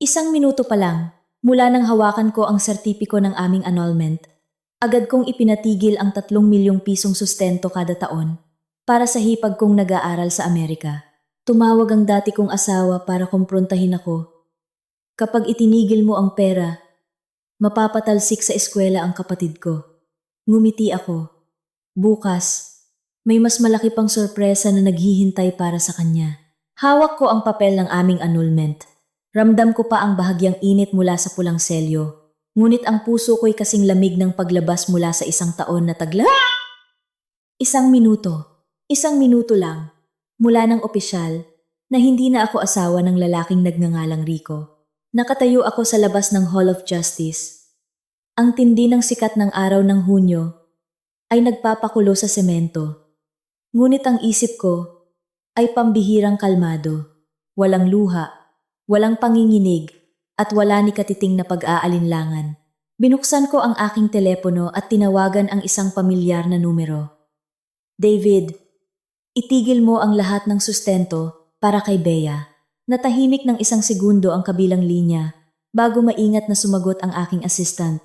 Isang minuto pa lang, mula nang hawakan ko ang sertipiko ng aming annulment, agad kong ipinatigil ang 3 milyong pisong sustento kada taon para sa hipag kong nag-aaral sa Amerika. Tumawag ang dati kong asawa para kumprontahin ako. Kapag itinigil mo ang pera, mapapatalsik sa eskwela ang kapatid ko. Ngumiti ako. Bukas, may mas malaki pang sorpresa na naghihintay para sa kanya. Hawak ko ang papel ng aming annulment. Ramdam ko pa ang bahagyang init mula sa pulang selyo. Ngunit ang puso ko'y kasing lamig ng paglabas mula sa isang taon na tagla. Isang minuto lang, mula ng opisyal, na hindi na ako asawa ng lalaking nagngangalang Rico. Nakatayo ako sa labas ng Hall of Justice. Ang tindi ng sikat ng araw ng Hunyo ay nagpapakulo sa semento. Ngunit ang isip ko ay pambihirang kalmado. Walang luha, walang panginginig, at wala ni katiting na pag-aalinlangan. Binuksan ko ang aking telepono at tinawagan ang isang pamilyar na numero. David, itigil mo ang lahat ng sustento para kay Bea. Natahimik ng isang segundo ang kabilang linya bago maingat na sumagot ang aking assistant.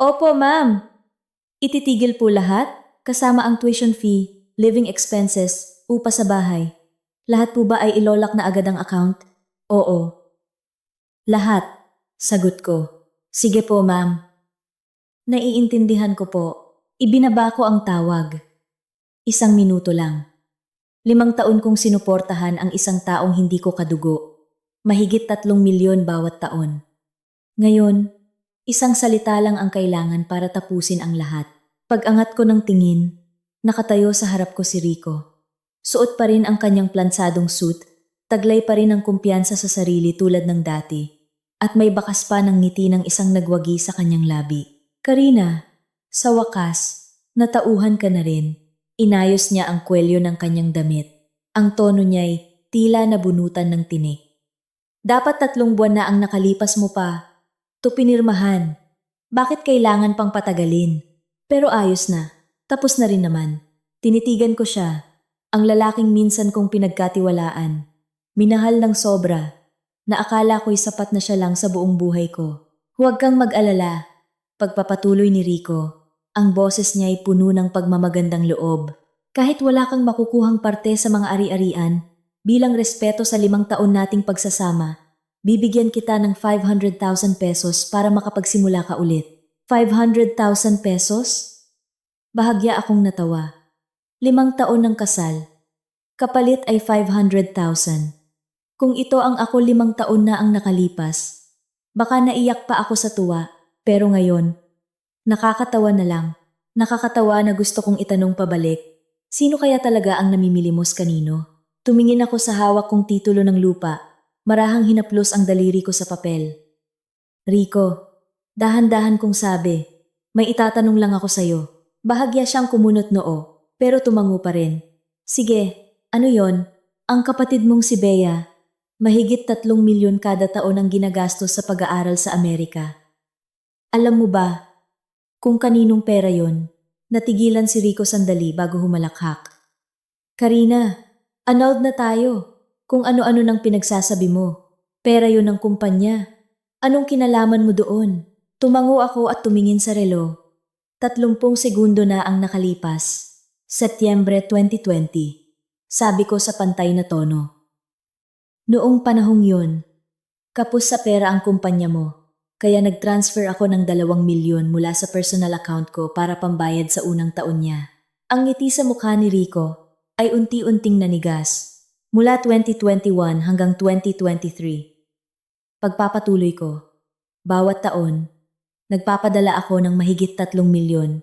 Opo, ma'am. Ititigil po lahat, kasama ang tuition fee, living expenses, upa sa bahay. Lahat po ba ay ilolak na agad ang account? Oo. Lahat, sagot ko. Sige po, ma'am. Naiintindihan ko po. Ibinaba ko ang tawag. Isang minuto lang. 5 taon kong sinuportahan ang isang taong hindi ko kadugo. Mahigit 3 milyon bawat taon. Ngayon, isang salita lang ang kailangan para tapusin ang lahat. Pag-angat ko ng tingin, nakatayo sa harap ko si Rico. Suot pa rin ang kanyang plansadong suit, taglay pa rin ang kumpiyansa sa sarili tulad ng dati, at may bakas pa ng ngiti ng isang nagwagi sa kanyang labi. Karina, sa wakas, natauhan ka na rin. Inayos niya ang kwelyo ng kanyang damit. Ang tono niya'y tila nabunutan ng tinik. Dapat 3 buwan na ang nakalipas mo pa. To pinirmahan. Bakit kailangan pang patagalin? Pero ayos na. Tapos na rin naman. Tinitigan ko siya. Ang lalaking minsan kong pinagkatiwalaan. Minahal ng sobra. Na akala ko'y sapat na siya lang sa buong buhay ko. Huwag kang mag-alala. Pagpapatuloy ni Rico. Ang boses niya ay puno ng pagmamagandang loob. Kahit wala kang makukuhang parte sa mga ari-arian, bilang respeto sa 5 taon nating pagsasama, bibigyan kita ng 500,000 pesos para makapagsimula ka ulit. 500,000 pesos? Bahagya akong natawa. 5 taon ng kasal. Kapalit ay 500,000. Kung ito ang ako 5 taon na ang nakalipas, baka naiyak pa ako sa tuwa, pero ngayon, nakakatawa na lang. Nakakatawa na gusto kong itanong pabalik. Sino kaya talaga ang namimilimos kanino? Tumingin ako sa hawak kong titulo ng lupa. Marahang hinaplos ang daliri ko sa papel. Rico, dahan-dahan kong sabi, may itatanong lang ako sa'yo. Bahagya siyang kumunot noo, pero tumango pa rin. Sige, ano yon? Ang kapatid mong si Bea, mahigit 3 milyon kada taon ang ginagastos sa pag-aaral sa Amerika. Alam mo ba, kung kaninong pera yon? Natigilan si Rico sandali bago humalakhak. Karina, annulled na tayo. Kung ano-ano nang pinagsasabi mo. Pera yon ng kumpanya. Anong kinalaman mo doon? Tumango ako at tumingin sa relo. 30 segundo na ang nakalipas. Setyembre 2020. Sabi ko sa pantay na tono. Noong panahong yon, kapos sa pera ang kumpanya mo. Kaya nag-transfer ako ng 2 milyon mula sa personal account ko para pambayad sa unang taon niya. Ang ngiti sa mukha ni Rico ay unti-unting nanigas mula 2021 hanggang 2023. Pagpapatuloy ko, bawat taon, nagpapadala ako ng mahigit 3 milyon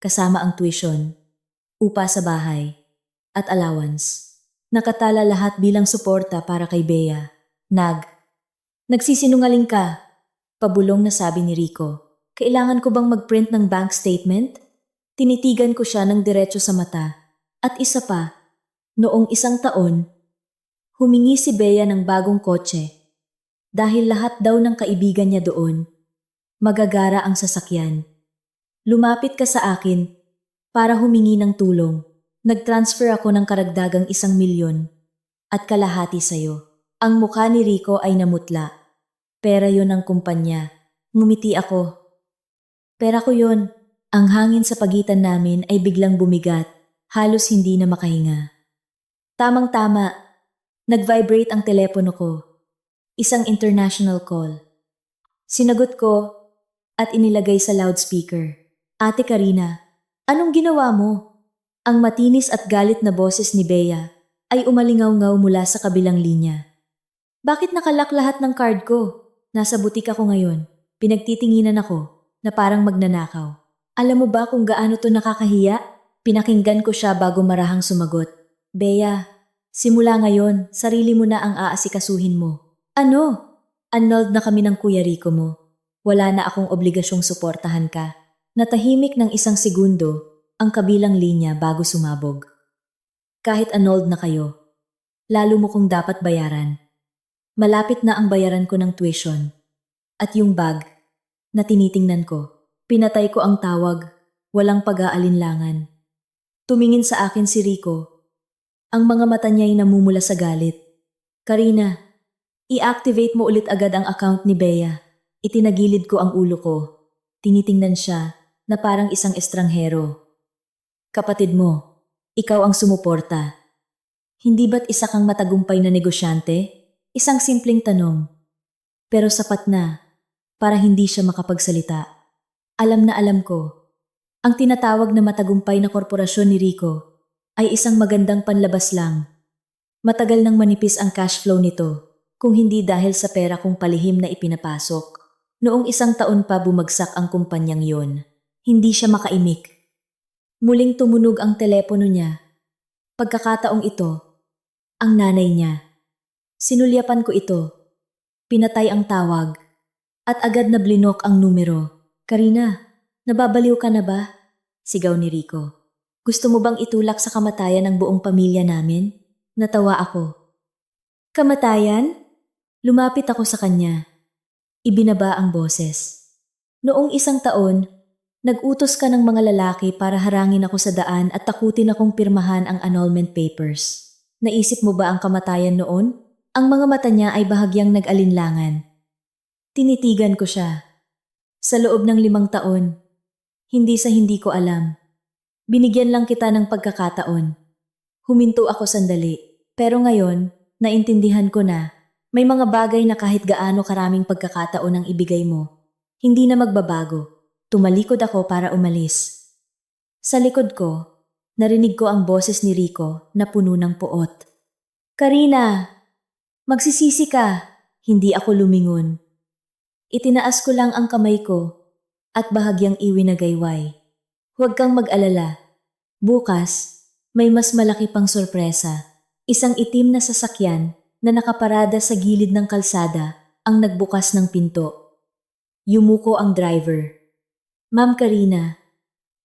kasama ang tuition, upa sa bahay, at allowance. Nakatala lahat bilang suporta para kay Bea. Nagsisinungaling ka. Pabulong na sabi ni Rico. Kailangan ko bang mag-print ng bank statement? Tinitigan ko siya ng diretso sa mata. At isa pa, noong 1 taon, humingi si Bea ng bagong kotse. Dahil lahat daw ng kaibigan niya doon, magagara ang sasakyan. Lumapit ka sa akin para humingi ng tulong. Nag-transfer ako ng karagdagang 1 milyon at kalahati sa'yo. Ang mukha ni Rico ay namutla. Pera yon ng kumpanya. Ngumiti ako. Pera ko yon. Ang hangin sa pagitan namin ay biglang bumigat. Halos hindi na makahinga. Tamang-tama. Nag-vibrate ang telepono ko. Isang international call. Sinagot ko at inilagay sa loudspeaker. Ate Karina, anong ginawa mo? Ang matinis at galit na boses ni Bea ay umalingaw-ngaw mula sa kabilang linya. Bakit nakalak lahat ng card ko? Nasa butik ako ngayon. Pinagtitinginan ako na parang magnanakaw. Alam mo ba kung gaano to nakakahiya? Pinakinggan ko siya bago marahang sumagot. Bea, simula ngayon, sarili mo na ang aasikasuhin mo. Ano? Annulled na kami ng Kuya Rico mo. Wala na akong obligasyong suportahan ka. Natahimik ng isang segundo ang kabilang linya bago sumabog. Kahit annulled na kayo, lalo mo kong dapat bayaran. Malapit na ang bayaran ko ng tuition. At yung bag na tinitingnan ko, pinatay ko ang tawag, walang pag-aalinlangan. Tumingin sa akin si Rico. Ang mga mata niya'y namumula sa galit. Karina, i-activate mo ulit agad ang account ni Bea. Itinagilid ko ang ulo ko. Tinitingnan siya na parang isang estranghero. Kapatid mo, ikaw ang sumuporta. Hindi ba't isa kang matagumpay na negosyante? Isang simpleng tanong. Pero sapat na para hindi siya makapagsalita. Alam na alam ko. Ang tinatawag na matagumpay na korporasyon ni Rico ay isang magandang panlabas lang. Matagal nang manipis ang cash flow nito kung hindi dahil sa pera kong palihim na ipinapasok. Noong 1 taon pa bumagsak ang kumpanyang yon, hindi siya makaimik. Muling tumunog ang telepono niya. Pagkakataong ito, ang nanay niya. Sinulyapan ko ito. Pinatay ang tawag at agad na blinok ang numero. Karina, nababaliw ka na ba? Sigaw ni Rico. Gusto mo bang itulak sa kamatayan ng buong pamilya namin? Natawa ako. Kamatayan? Lumapit ako sa kanya. Ibinaba ang boses. Noong 1 taon, nag-utos ka ng mga lalaki para harangin ako sa daan at takutin akong pirmahan ang annulment papers. Naisip mo ba ang kamatayan noon? Ang mga mata niya ay bahagyang nag-alinlangan. Tinitigan ko siya. Sa loob ng 5 taon, hindi sa hindi ko alam. Binigyan lang kita ng pagkakataon. Huminto ako sandali, pero ngayon, naintindihan ko na may mga bagay na kahit gaano karaming pagkakataon ang ibigay mo, hindi na magbabago. Tumalikod ako para umalis. Sa likod ko, narinig ko ang boses ni Rico na puno ng puot. Karina, magsisisi ka. Hindi ako lumingon. Itinaas ko lang ang kamay ko at bahagyang iwinagayway. Huwag kang mag-alala. Bukas, may mas malaki pang sorpresa. Isang itim na sasakyan na nakaparada sa gilid ng kalsada ang nagbukas ng pinto. Yumuko ang driver. Ma'am Karina,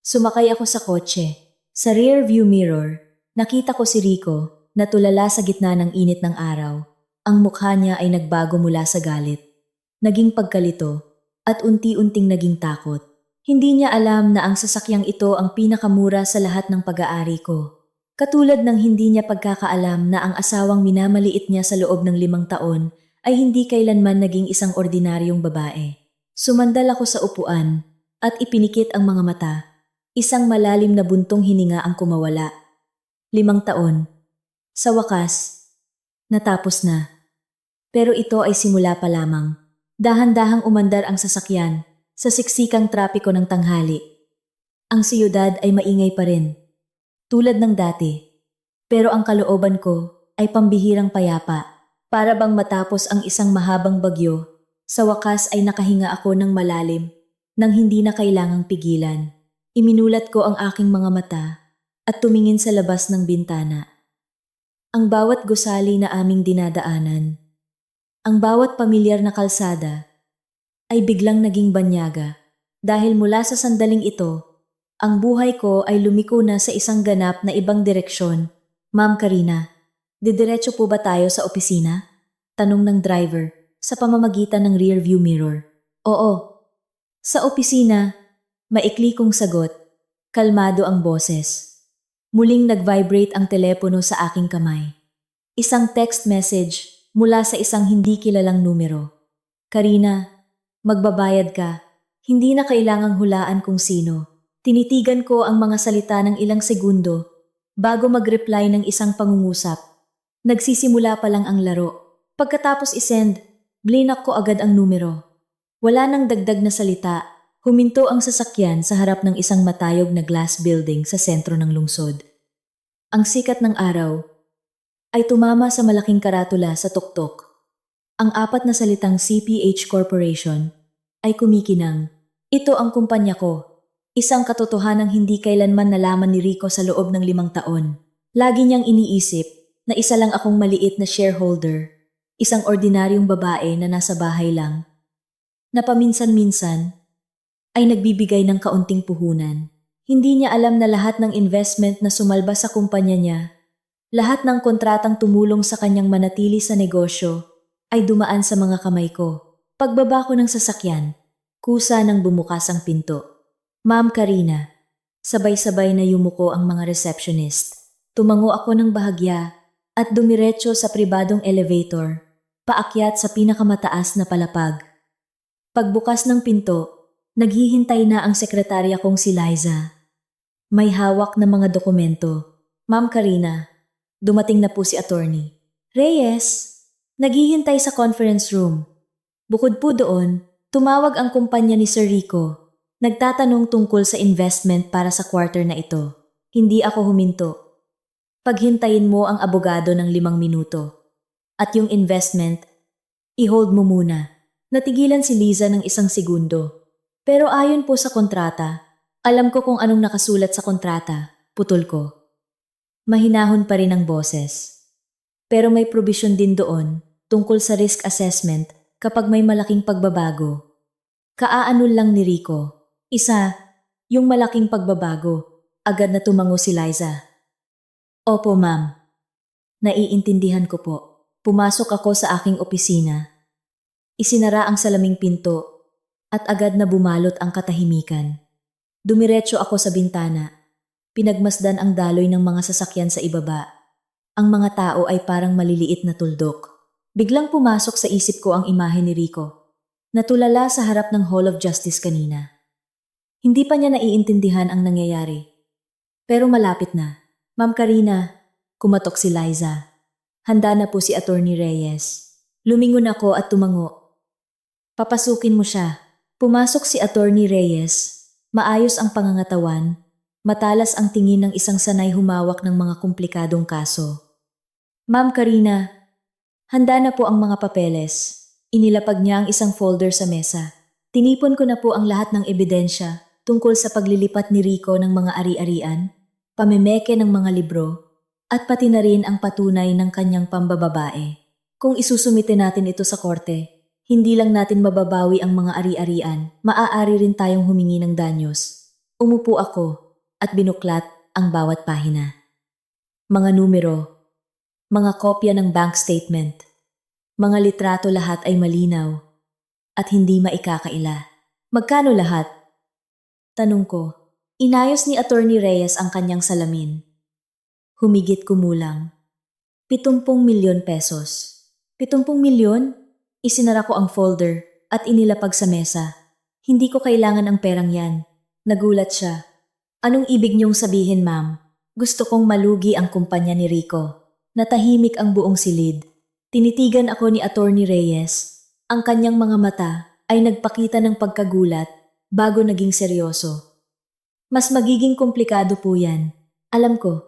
sumakay ako sa kotse. Sa rear view mirror, nakita ko si Rico na tulala sa gitna ng init ng araw. Ang mukha niya ay nagbago mula sa galit. Naging pagkalito at unti-unting naging takot. Hindi niya alam na ang sasakyang ito ang pinakamura sa lahat ng pag-aari ko. Katulad ng hindi niya pagkakaalam na ang asawang minamaliit niya sa loob ng 5 taon ay hindi kailanman naging isang ordinaryong babae. Sumandal ako sa upuan at ipinikit ang mga mata. Isang malalim na buntong hininga ang kumawala. 5 taon. Sa wakas, natapos na. Pero ito ay simula pa lamang. Dahan-dahang umandar ang sasakyan sa siksikang trapiko ng tanghali. Ang siyudad ay maingay pa rin. Tulad ng dati, pero ang kalooban ko ay pambihirang payapa. Para bang matapos ang isang mahabang bagyo, sa wakas ay nakahinga ako ng malalim nang hindi na kailangang pigilan. Iminulat ko ang aking mga mata at tumingin sa labas ng bintana. Ang bawat gusali na aming dinadaanan, ang bawat pamilyar na kalsada ay biglang naging banyaga dahil mula sa sandaling ito, ang buhay ko ay lumiko na sa isang ganap na ibang direksyon. Ma'am Karina, didiretso po ba tayo sa opisina? Tanong ng driver sa pamamagitan ng rearview mirror. Oo. Sa opisina, maikli kong sagot. Kalmado ang boses. Muling nag-vibrate ang telepono sa aking kamay. Isang text message mula sa isang hindi kilalang numero. Karina, magbabayad ka. Hindi na kailangang hulaan kung sino. Tinitigan ko ang mga salita ng ilang segundo bago mag-reply ng isang pangungusap. Nagsisimula pa lang ang laro. Pagkatapos isend, blinak ko agad ang numero. Wala nang dagdag na salita. Huminto ang sasakyan sa harap ng isang matayog na glass building sa sentro ng lungsod. Ang sikat ng araw ay tumama sa malaking karatula sa tuktok. Ang apat na salitang CPH Corporation ay kumikinang. Ito ang kumpanya ko. Isang katotohanang hindi kailanman nalaman ni Rico sa loob ng 5 taon. Lagi niyang iniisip na isa lang akong maliit na shareholder. Isang ordinaryong babae na nasa bahay lang. Na paminsan-minsan ay nagbibigay ng kaunting puhunan. Hindi niya alam na lahat ng investment na sumalba sa kumpanya niya, lahat ng kontratang tumulong sa kanyang manatili sa negosyo, ay dumaan sa mga kamay ko. Pagbaba ko ng sasakyan, kusa nang bumukas ang pinto. Ma'am Karina, sabay-sabay na yumuko ang mga receptionist. Tumango ako ng bahagya at dumiretso sa pribadong elevator, paakyat sa pinakamataas na palapag. Pagbukas ng pinto, naghihintay na ang sekretarya kong si Liza. May hawak na mga dokumento. Ma'am Karina, dumating na po si attorney. Reyes, naghihintay sa conference room. Bukod po doon, tumawag ang kumpanya ni Sir Rico. Nagtatanong tungkol sa investment para sa quarter na ito. Hindi ako huminto. Paghintayin mo ang abogado ng 5 minuto. At yung investment, i-hold mo muna. Natigilan si Liza ng 1 segundo. Pero ayon po sa kontrata, alam ko kung anong nakasulat sa kontrata, putol ko. Mahinahon pa rin ang boses. Pero may provision din doon tungkol sa risk assessment kapag may malaking pagbabago. Kaaanul lang ni Rico. Isa, yung malaking pagbabago. Agad na tumango si Liza. Opo ma'am. Naiintindihan ko po. Pumasok ako sa aking opisina. Isinara ang salaming pinto at agad na bumalot ang katahimikan. Dumiretso ako sa bintana. Pinagmasdan ang daloy ng mga sasakyan sa ibaba. Ang mga tao ay parang maliliit na tuldok. Biglang pumasok sa isip ko ang imahe ni Rico. Natulala sa harap ng Hall of Justice kanina. Hindi pa niya naiintindihan ang nangyayari. Pero malapit na. Ma'am Karina, kumatok si Liza. Handa na po si Attorney Reyes. Lumingon ako at tumango. Papasukin mo siya. Pumasok si Attorney Reyes. Maayos ang pangangatawan. Matalas ang tingin ng isang sanay humawak ng mga komplikadong kaso. Ma'am Karina, handa na po ang mga papeles. Inilapag niya ang isang folder sa mesa. Tinipon ko na po ang lahat ng ebidensya tungkol sa paglilipat ni Rico ng mga ari-arian, pamemeke ng mga libro, at pati na rin ang patunay ng kanyang pambababae. Kung isusumite natin ito sa korte, hindi lang natin mababawi ang mga ari-arian, maaari rin tayong humingi ng danyos. Umupo ako at binuklat ang bawat pahina. Mga numero, mga kopya ng bank statement, mga litrato lahat ay malinaw at hindi maikakaila. Magkano lahat? Tanong ko. Inayos ni Attorney Reyes ang kanyang salamin. Humigit kumulang. 70 milyon pesos. 70 milyon? Isinara ko ang folder at inilapag sa mesa. Hindi ko kailangan ang perang yan. Nagulat siya. Anong ibig niyong sabihin, ma'am? Gusto kong malugi ang kumpanya ni Rico. Natahimik ang buong silid. Tinitigan ako ni Attorney Reyes. Ang kanyang mga mata ay nagpakita ng pagkagulat bago naging seryoso. Mas magiging komplikado po yan. Alam ko.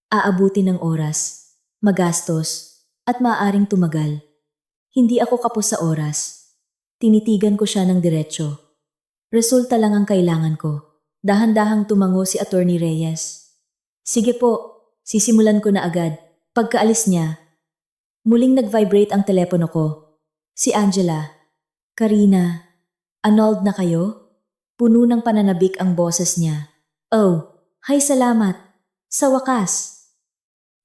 Aabuti ng oras, magastos, at maaaring tumagal. Hindi ako kapos sa oras. Tinitigan ko siya ng diretsyo. Resulta lang ang kailangan ko. Dahan-dahang tumango si Attorney Reyes. Sige po, sisimulan ko na agad. Pagkaalis niya, muling nag-vibrate ang telepono ko. Si Angela. Karina, annulled na kayo? Puno ng pananabik ang boses niya. Oh, hay salamat. Sa wakas.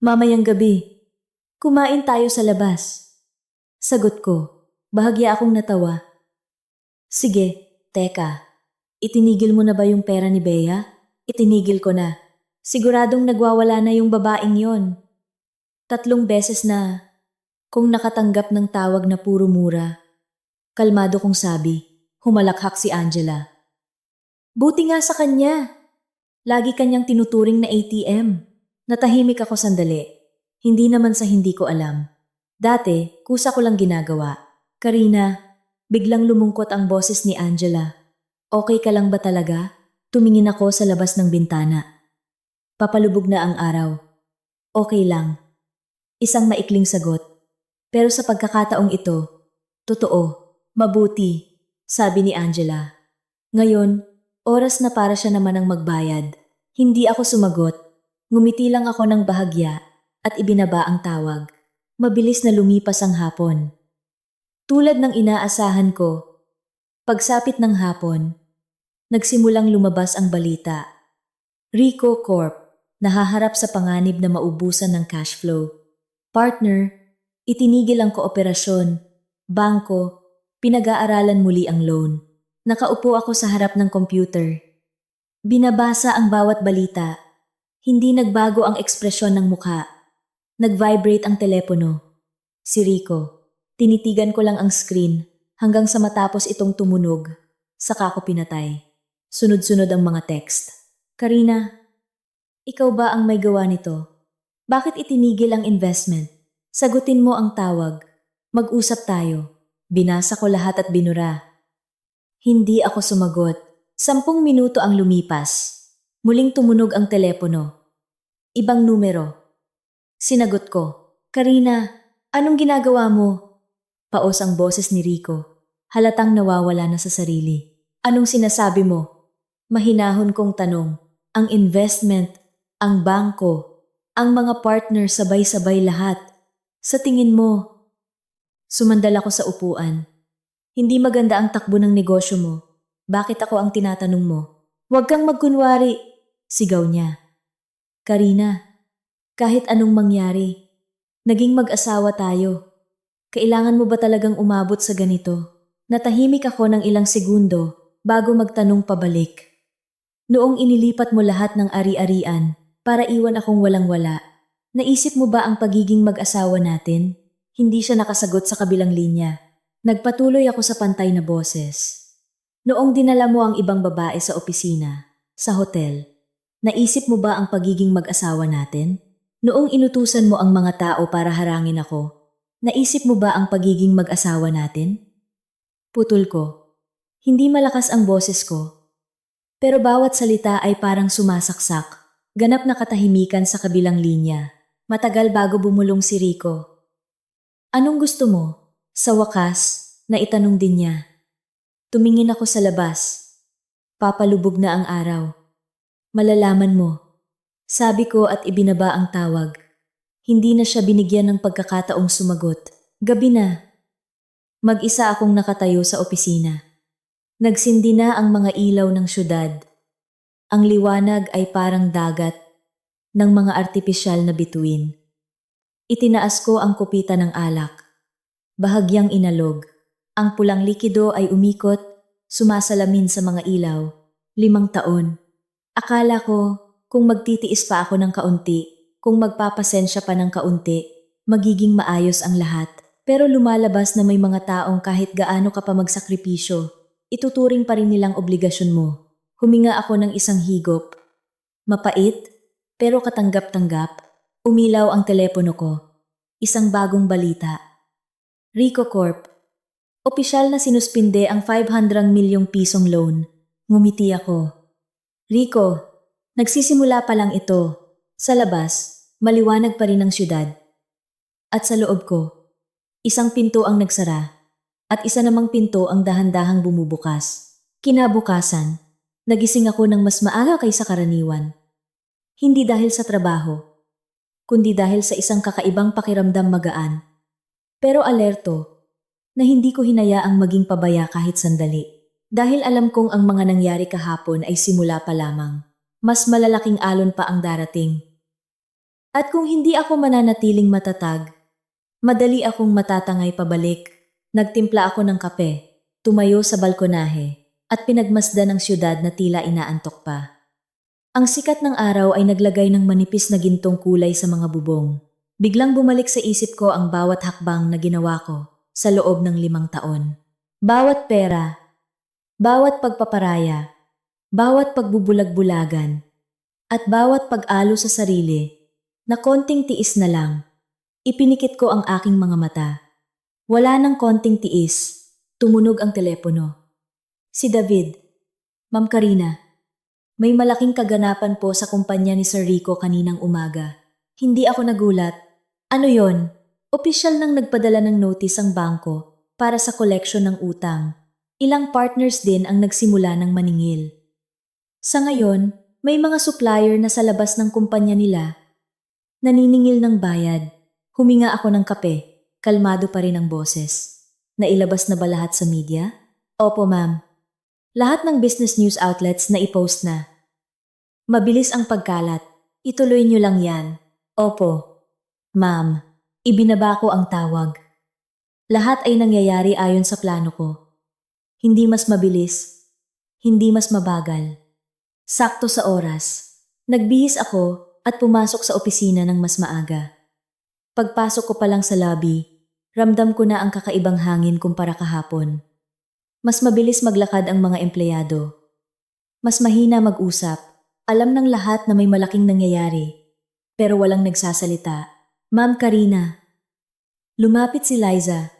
Mamayang gabi, kumain tayo sa labas. Sagot ko, bahagya akong natawa. Sige, teka. Itinigil mo na ba yung pera ni Bea? Itinigil ko na. Siguradong nagwawala na yung babaeng yon. 3 beses na. Kung nakatanggap ng tawag na puro mura, Kalmado kong sabi. Humalakhak si Angela. Buti nga sa kanya. Lagi kanyang tinuturing na ATM. Natahimik ako sandali. Hindi naman sa hindi ko alam. Dati, kusa ko lang ginagawa. Karina, biglang lumungkot ang boses ni Angela. Okay ka lang ba talaga? Tumingin ako sa labas ng bintana. Papalubog na ang araw. Okay lang. Isang maikling sagot. Pero sa pagkakataong ito, totoo, mabuti, sabi ni Angela. Ngayon, oras na para siya naman ang magbayad. Hindi ako sumagot. Ngumiti lang ako ng bahagya at ibinaba ang tawag. Mabilis na lumipas ang hapon. Tulad ng inaasahan ko, pagsapit ng hapon, nagsimulang lumabas ang balita. Rico Corp, nahaharap sa panganib na maubusan ng cash flow. Partner, itinigil ang kooperasyon. Bangko, pinag-aaralan muli ang loan. Nakaupo ako sa harap ng computer. Binabasa ang bawat balita. Hindi nagbago ang ekspresyon ng mukha. Nag-vibrate ang telepono. Si Rico. Tinitigan ko lang ang screen hanggang sa matapos itong tumunog. Saka ko pinatay. Sunod-sunod ang mga text. Karina, ikaw ba ang may gawa nito? Bakit itinigil ang investment? Sagutin mo ang tawag. Mag-usap tayo. Binasa ko lahat at binura. Hindi ako sumagot. 10 minuto ang lumipas. Muling tumunog ang telepono. Ibang numero. Sinagot ko. Karina, anong ginagawa mo? Paos ang boses ni Rico. Halatang nawawala na sa sarili. Anong sinasabi mo? Mahinahon kong tanong. Ang investment, ang bangko, ang mga partner sabay-sabay lahat. Sa tingin mo? Sumandal ako sa upuan. Hindi maganda ang takbo ng negosyo mo. Bakit ako ang tinatanong mo? Huwag kang magkunwari, sigaw niya. Karina, kahit anong mangyari, naging mag-asawa tayo. Kailangan mo ba talagang umabot sa ganito? Natahimik ako ng ilang segundo bago magtanong pabalik. Noong inilipat mo lahat ng ari-arian para iwan akong walang-wala, naisip mo ba ang pagiging mag-asawa natin? Hindi siya nakasagot sa kabilang linya. Nagpatuloy ako sa pantay na boses. Noong dinala mo ang ibang babae sa opisina, sa hotel, naisip mo ba ang pagiging mag-asawa natin? Noong inutusan mo ang mga tao para harangin ako, naisip mo ba ang pagiging mag-asawa natin? Putol ko. Hindi malakas ang boses ko. Pero bawat salita ay parang sumasaksak. Ganap na katahimikan sa kabilang linya. Matagal bago bumulong si Rico. Anong gusto mo? Sa wakas, naitanong din niya. Tumingin ako sa labas. Papalubog na ang araw. Malalaman mo. Sabi ko at ibinaba ang tawag. Hindi na siya binigyan ng pagkakataong sumagot. Gabi na. Mag-isa akong nakatayo sa opisina. Nagsindi na ang mga ilaw ng syudad. Ang liwanag ay parang dagat ng mga artipisyal na bituin. Itinaas ko ang kupita ng alak. Bahagyang inalog. Ang pulang likido ay umikot, sumasalamin sa mga ilaw. 5 taon. Akala ko, kung magtitiis pa ako ng kaunti, kung magpapasensya pa ng kaunti, magiging maayos ang lahat. Pero lumalabas na may mga taong kahit gaano ka pa magsakripisyo, ituturing pa rin nilang obligasyon mo. Huminga ako ng isang higop. Mapait, pero katanggap-tanggap. Umilaw ang telepono ko. Isang bagong balita. Rico Corp. Opisyal na sinuspinde ang 500 milyong pisong loan. Ngumiti ako. Rico, nagsisimula pa lang ito. Sa labas, maliwanag pa rin ang syudad. At sa loob ko, isang pinto ang nagsara at isa namang pinto ang dahan-dahang bumubukas. Kinabukasan, nagising ako ng mas maaga kaysa karaniwan. Hindi dahil sa trabaho, kundi dahil sa isang kakaibang pakiramdam magaan. Pero alerto, na hindi ko hinayaang maging pabaya kahit sandali. Dahil alam kong ang mga nangyari kahapon ay simula pa lamang. Mas malalaking alon pa ang darating. At kung hindi ako mananatiling matatag, madali akong matatangay pabalik. Nagtimpla ako ng kape, tumayo sa balkonahe, at pinagmasdan ang syudad na tila inaantok pa. Ang sikat ng araw ay naglagay ng manipis na gintong kulay sa mga bubong. Biglang bumalik sa isip ko ang bawat hakbang na ginawa ko sa loob ng 5 taon. Bawat pera, bawat pagpaparaya, bawat pagbubulag-bulagan, at bawat pag-alo sa sarili, na konting tiis na lang, ipinikit ko ang aking mga mata. Wala nang konting tiis, tumunog ang telepono. Si David. Ma'am Karina, may malaking kaganapan po sa kumpanya ni Sir Rico kaninang umaga. Hindi ako nagulat. Ano yon? Opisyal nang nagpadala ng notice ang bangko para sa koleksyon ng utang. Ilang partners din ang nagsimula ng maningil. Sa ngayon, may mga supplier na sa labas ng kumpanya nila naniningil ng bayad. Huminga ako ng kape. Kalmado pa rin ang boses. Nailabas na ba lahat sa media? Opo, ma'am. Lahat ng business news outlets na i-post na. Mabilis ang pagkalat. Ituloy niyo lang yan. Opo. Ma'am, ibinaba ko ang tawag. Lahat ay nangyayari ayon sa plano ko. Hindi mas mabilis. Hindi mas mabagal. Sakto sa oras. Nagbihis ako at pumasok sa opisina ng mas maaga. Pagpasok ko pa lang sa lobby, ramdam ko na ang kakaibang hangin kumpara kahapon. Mas mabilis maglakad ang mga empleyado. Mas mahina mag-usap. Alam ng lahat na may malaking nangyayari. Pero walang nagsasalita. Ma'am Karina. Lumapit si Liza.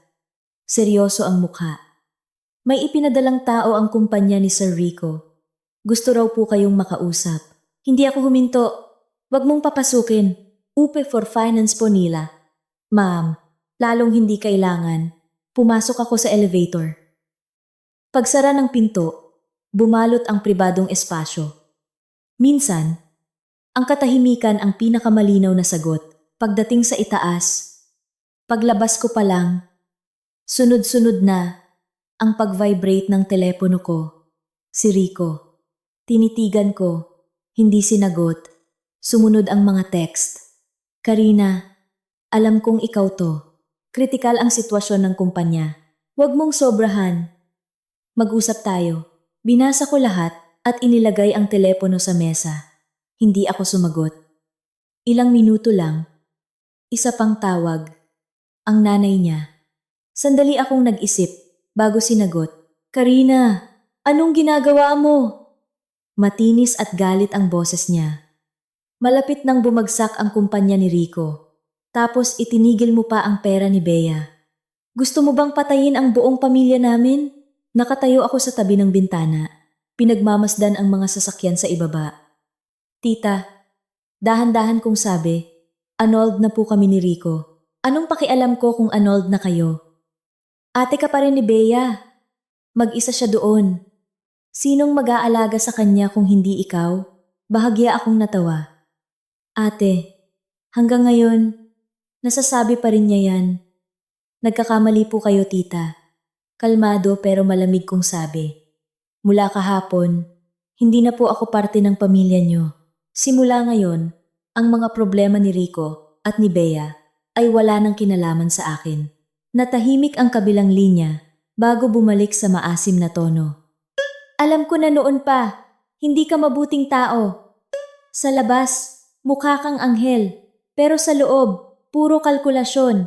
Seryoso ang mukha. May ipinadalang tao ang kumpanya ni Sir Rico. Gusto raw po kayong makausap. Hindi ako huminto. Wag mong papasukin. Upe for finance po nila. Ma'am, lalong hindi kailangan. Pumasok ako sa elevator. Pagsara ng pinto, bumalot ang pribadong espasyo. Minsan, ang katahimikan ang pinakamalinaw na sagot. Pagdating sa itaas, paglabas ko pa lang, sunod-sunod na ang pag-vibrate ng telepono ko. Si Rico. Tinitigan ko, hindi sinagot. Sumunod ang mga text. Karina, alam kong ikaw to. Kritikal ang sitwasyon ng kumpanya. Huwag mong sobrahan. Mag-usap tayo. Binasa ko lahat at inilagay ang telepono sa mesa. Hindi ako sumagot. Ilang minuto lang. Isa pang tawag. Ang nanay niya. Sandali akong nag-isip bago sinagot. Karina, anong ginagawa mo? Matinis at galit ang boses niya. Malapit nang bumagsak ang kumpanya ni Rico. Tapos itinigil mo pa ang pera ni Bea. Gusto mo bang patayin ang buong pamilya namin? Nakatayo ako sa tabi ng bintana. Pinagmamasdan ang mga sasakyan sa ibaba. Tita, dahan-dahan kong sabi, annulled na po kami ni Rico. Anong pakialam ko kung annulled na kayo? Ate ka pa rin ni Bea. Mag-isa siya doon. Sinong mag-aalaga sa kanya kung hindi ikaw? Bahagya akong natawa. Ate, hanggang ngayon, nasasabi pa rin niya yan. Nagkakamali po kayo, tita. Kalmado pero malamig kong sabi. Mula kahapon, hindi na po ako parte ng pamilya niyo. Simula ngayon, ang mga problema ni Rico at ni Bea ay wala nang kinalaman sa akin. Natahimik ang kabilang linya bago bumalik sa maasim na tono. Alam ko na noon pa, hindi ka mabuting tao. Sa labas, mukha kang anghel, pero sa loob, puro kalkulasyon.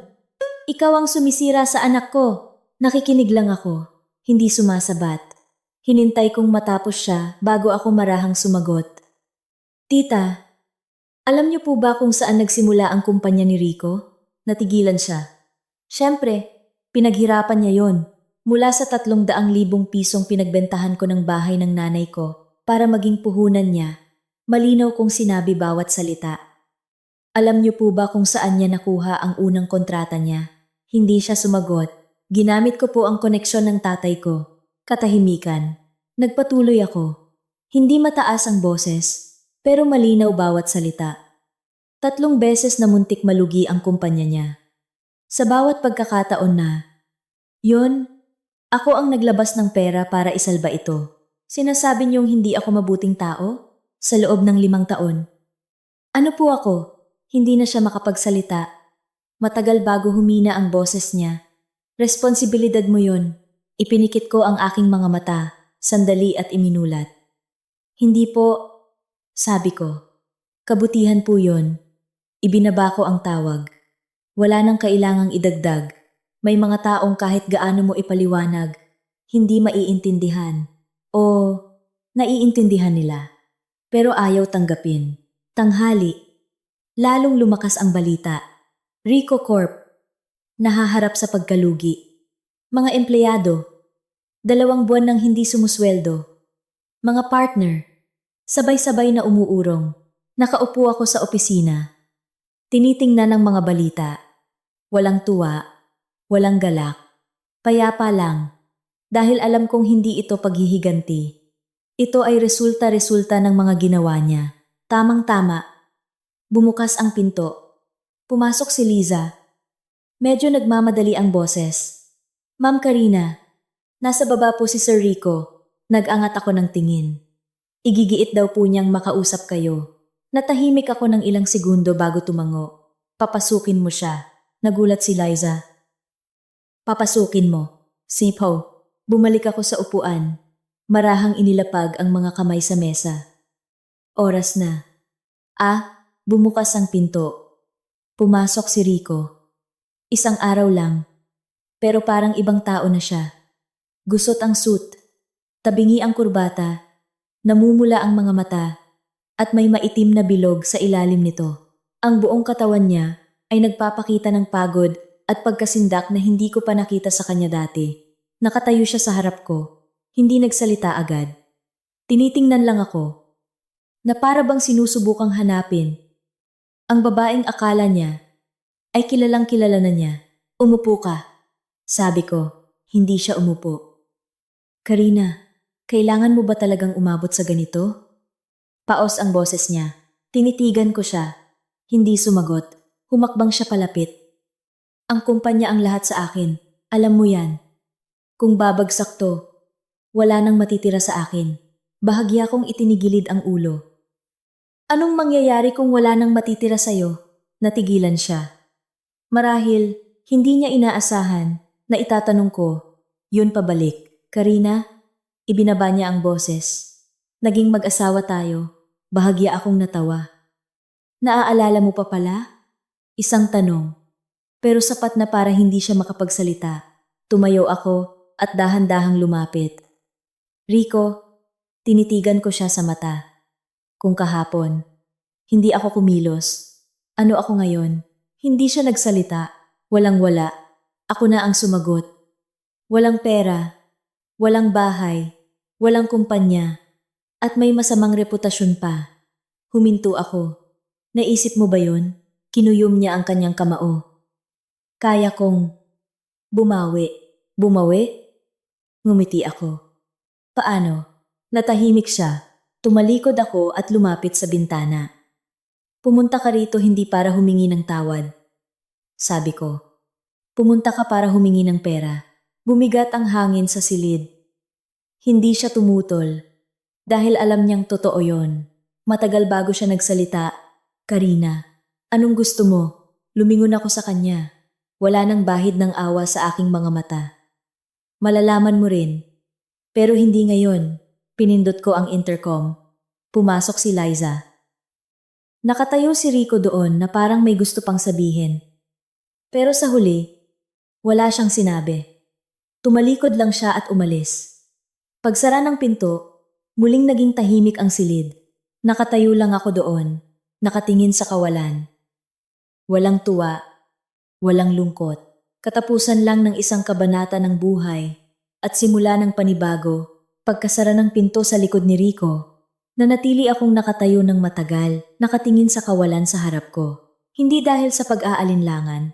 Ikaw ang sumisira sa anak ko. Nakikinig lang ako, hindi sumasabat. Hinintay kong matapos siya bago ako marahang sumagot. Tita, alam niyo po ba kung saan nagsimula ang kumpanya ni Rico? Natigilan siya. Siyempre, pinaghirapan niya yon. Mula sa 300,000 pisong pinagbentahan ko ng bahay ng nanay ko para maging puhunan niya, malinaw kong sinabi bawat salita. Alam niyo po ba kung saan niya nakuha ang unang kontrata niya? Hindi siya sumagot. Ginamit ko po ang koneksyon ng tatay ko. Katahimikan. Nagpatuloy ako. Hindi mataas ang boses, pero malinaw bawat salita. 3 beses na muntik malugi ang kumpanya niya. Sa bawat pagkakataon na, yun, ako ang naglabas ng pera para isalba ito. Sinasabi niyong hindi ako mabuting tao? Sa loob ng 5 taon. Ano po ako? Hindi na siya makapagsalita. Matagal bago humina ang boses niya. Responsibilidad mo yun. Ipinikit ko ang aking mga mata, sandali at iminulat. Hindi po, sabi ko. Kabutihan po yun. Ibinaba ko ang tawag. Wala nang kailangang idagdag. May mga taong kahit gaano mo ipaliwanag, hindi maiintindihan o naiintindihan nila. Pero ayaw tanggapin. Tanghali, lalong lumakas ang balita. Rico Corp, nahaharap sa pagkalugi. Mga empleyado, 2 buwan nang hindi sumusweldo. Mga partner, sabay-sabay na umuurong. Nakaupo ako sa opisina. Tinitingnan ang mga balita. Walang tuwa, walang galak. Payapa lang. Dahil alam kong hindi ito paghihiganti. Ito ay resulta-resulta ng mga ginawa niya. Tamang-tama. Bumukas ang pinto. Pumasok si Liza. Medyo nagmamadali ang boses. Ma'am Karina, nasa baba po si Sir Rico. Nag-angat ako ng tingin. Igigiit daw po niyang makausap kayo. Natahimik ako ng ilang segundo bago tumango. Papasukin mo siya. Nagulat si Liza. Papasukin mo. Sipaw. Bumalik ako sa upuan. Marahang inilapag ang mga kamay sa mesa. Oras na. Bumukas ang pinto. Pumasok si Rico. Isang araw lang. Pero parang ibang tao na siya. Gusot ang suit. Tabingi ang kurbata. Namumula ang mga mata. At may maitim na bilog sa ilalim nito. Ang buong katawan niya ay nagpapakita ng pagod at pagkasindak na hindi ko pa nakita sa kanya dati. Nakatayo siya sa harap ko. Hindi nagsalita agad. Tinitingnan lang ako. Na para bang sinusubukang hanapin. Ang babaeng akala niya ay kilalang kilala na niya. Umupo ka. Sabi ko, hindi siya umupo. Karina, kailangan mo ba talagang umabot sa ganito? Paos ang boses niya. Tinitigan ko siya. Hindi sumagot. Humakbang siya palapit. Ang kumpanya ang lahat sa akin. Alam mo yan. Kung babagsak to, wala nang matitira sa akin. Bahagya kong itinigilid ang ulo. Anong mangyayari kung wala nang matitira sa'yo? Natigilan siya. Marahil, hindi niya inaasahan na itatanong ko, yun pabalik. Karina, ibinaba niya ang boses. Naging mag-asawa tayo. Bahagya akong natawa. Naaalala mo pa pala? Isang tanong. Pero sapat na para hindi siya makapagsalita. Tumayo ako at dahan-dahang lumapit. Rico, tinitigan ko siya sa mata. Kung kahapon, hindi ako kumilos. Ano ako ngayon? Hindi siya nagsalita. Walang-wala. Ako na ang sumagot. Walang pera, walang bahay, walang kumpanya, at may masamang reputasyon pa. Huminto ako. Naisip mo ba yun? Kinuyom niya ang kanyang kamao. Kaya kong bumawi. Bumawi? Ngumiti ako. Paano? Natahimik siya. Tumalikod ako at lumapit sa bintana. Pumunta ka rito hindi para humingi ng tawad. Sabi ko. Pumunta ka para humingi ng pera. Bumigat ang hangin sa silid. Hindi siya tumutol. Dahil alam niyang totoo yon. Matagal bago siya nagsalita. Karina, anong gusto mo? Lumingon ako sa kanya. Wala nang bahid ng awa sa aking mga mata. Malalaman mo rin. Pero hindi ngayon. Pinindot ko ang intercom. Pumasok si Liza. Nakatayo si Rico doon na parang may gusto pang sabihin. Pero sa huli, wala siyang sinabi. Tumalikod lang siya at umalis. Pagsara ng pinto, muling naging tahimik ang silid. Nakatayo lang ako doon, nakatingin sa kawalan. Walang tuwa, walang lungkot. Katapusan lang ng isang kabanata ng buhay at simula ng panibago. Pagkasara ng pinto sa likod ni Rico, nanatili akong nakatayo ng matagal, nakatingin sa kawalan sa harap ko. Hindi dahil sa pag-aalinlangan,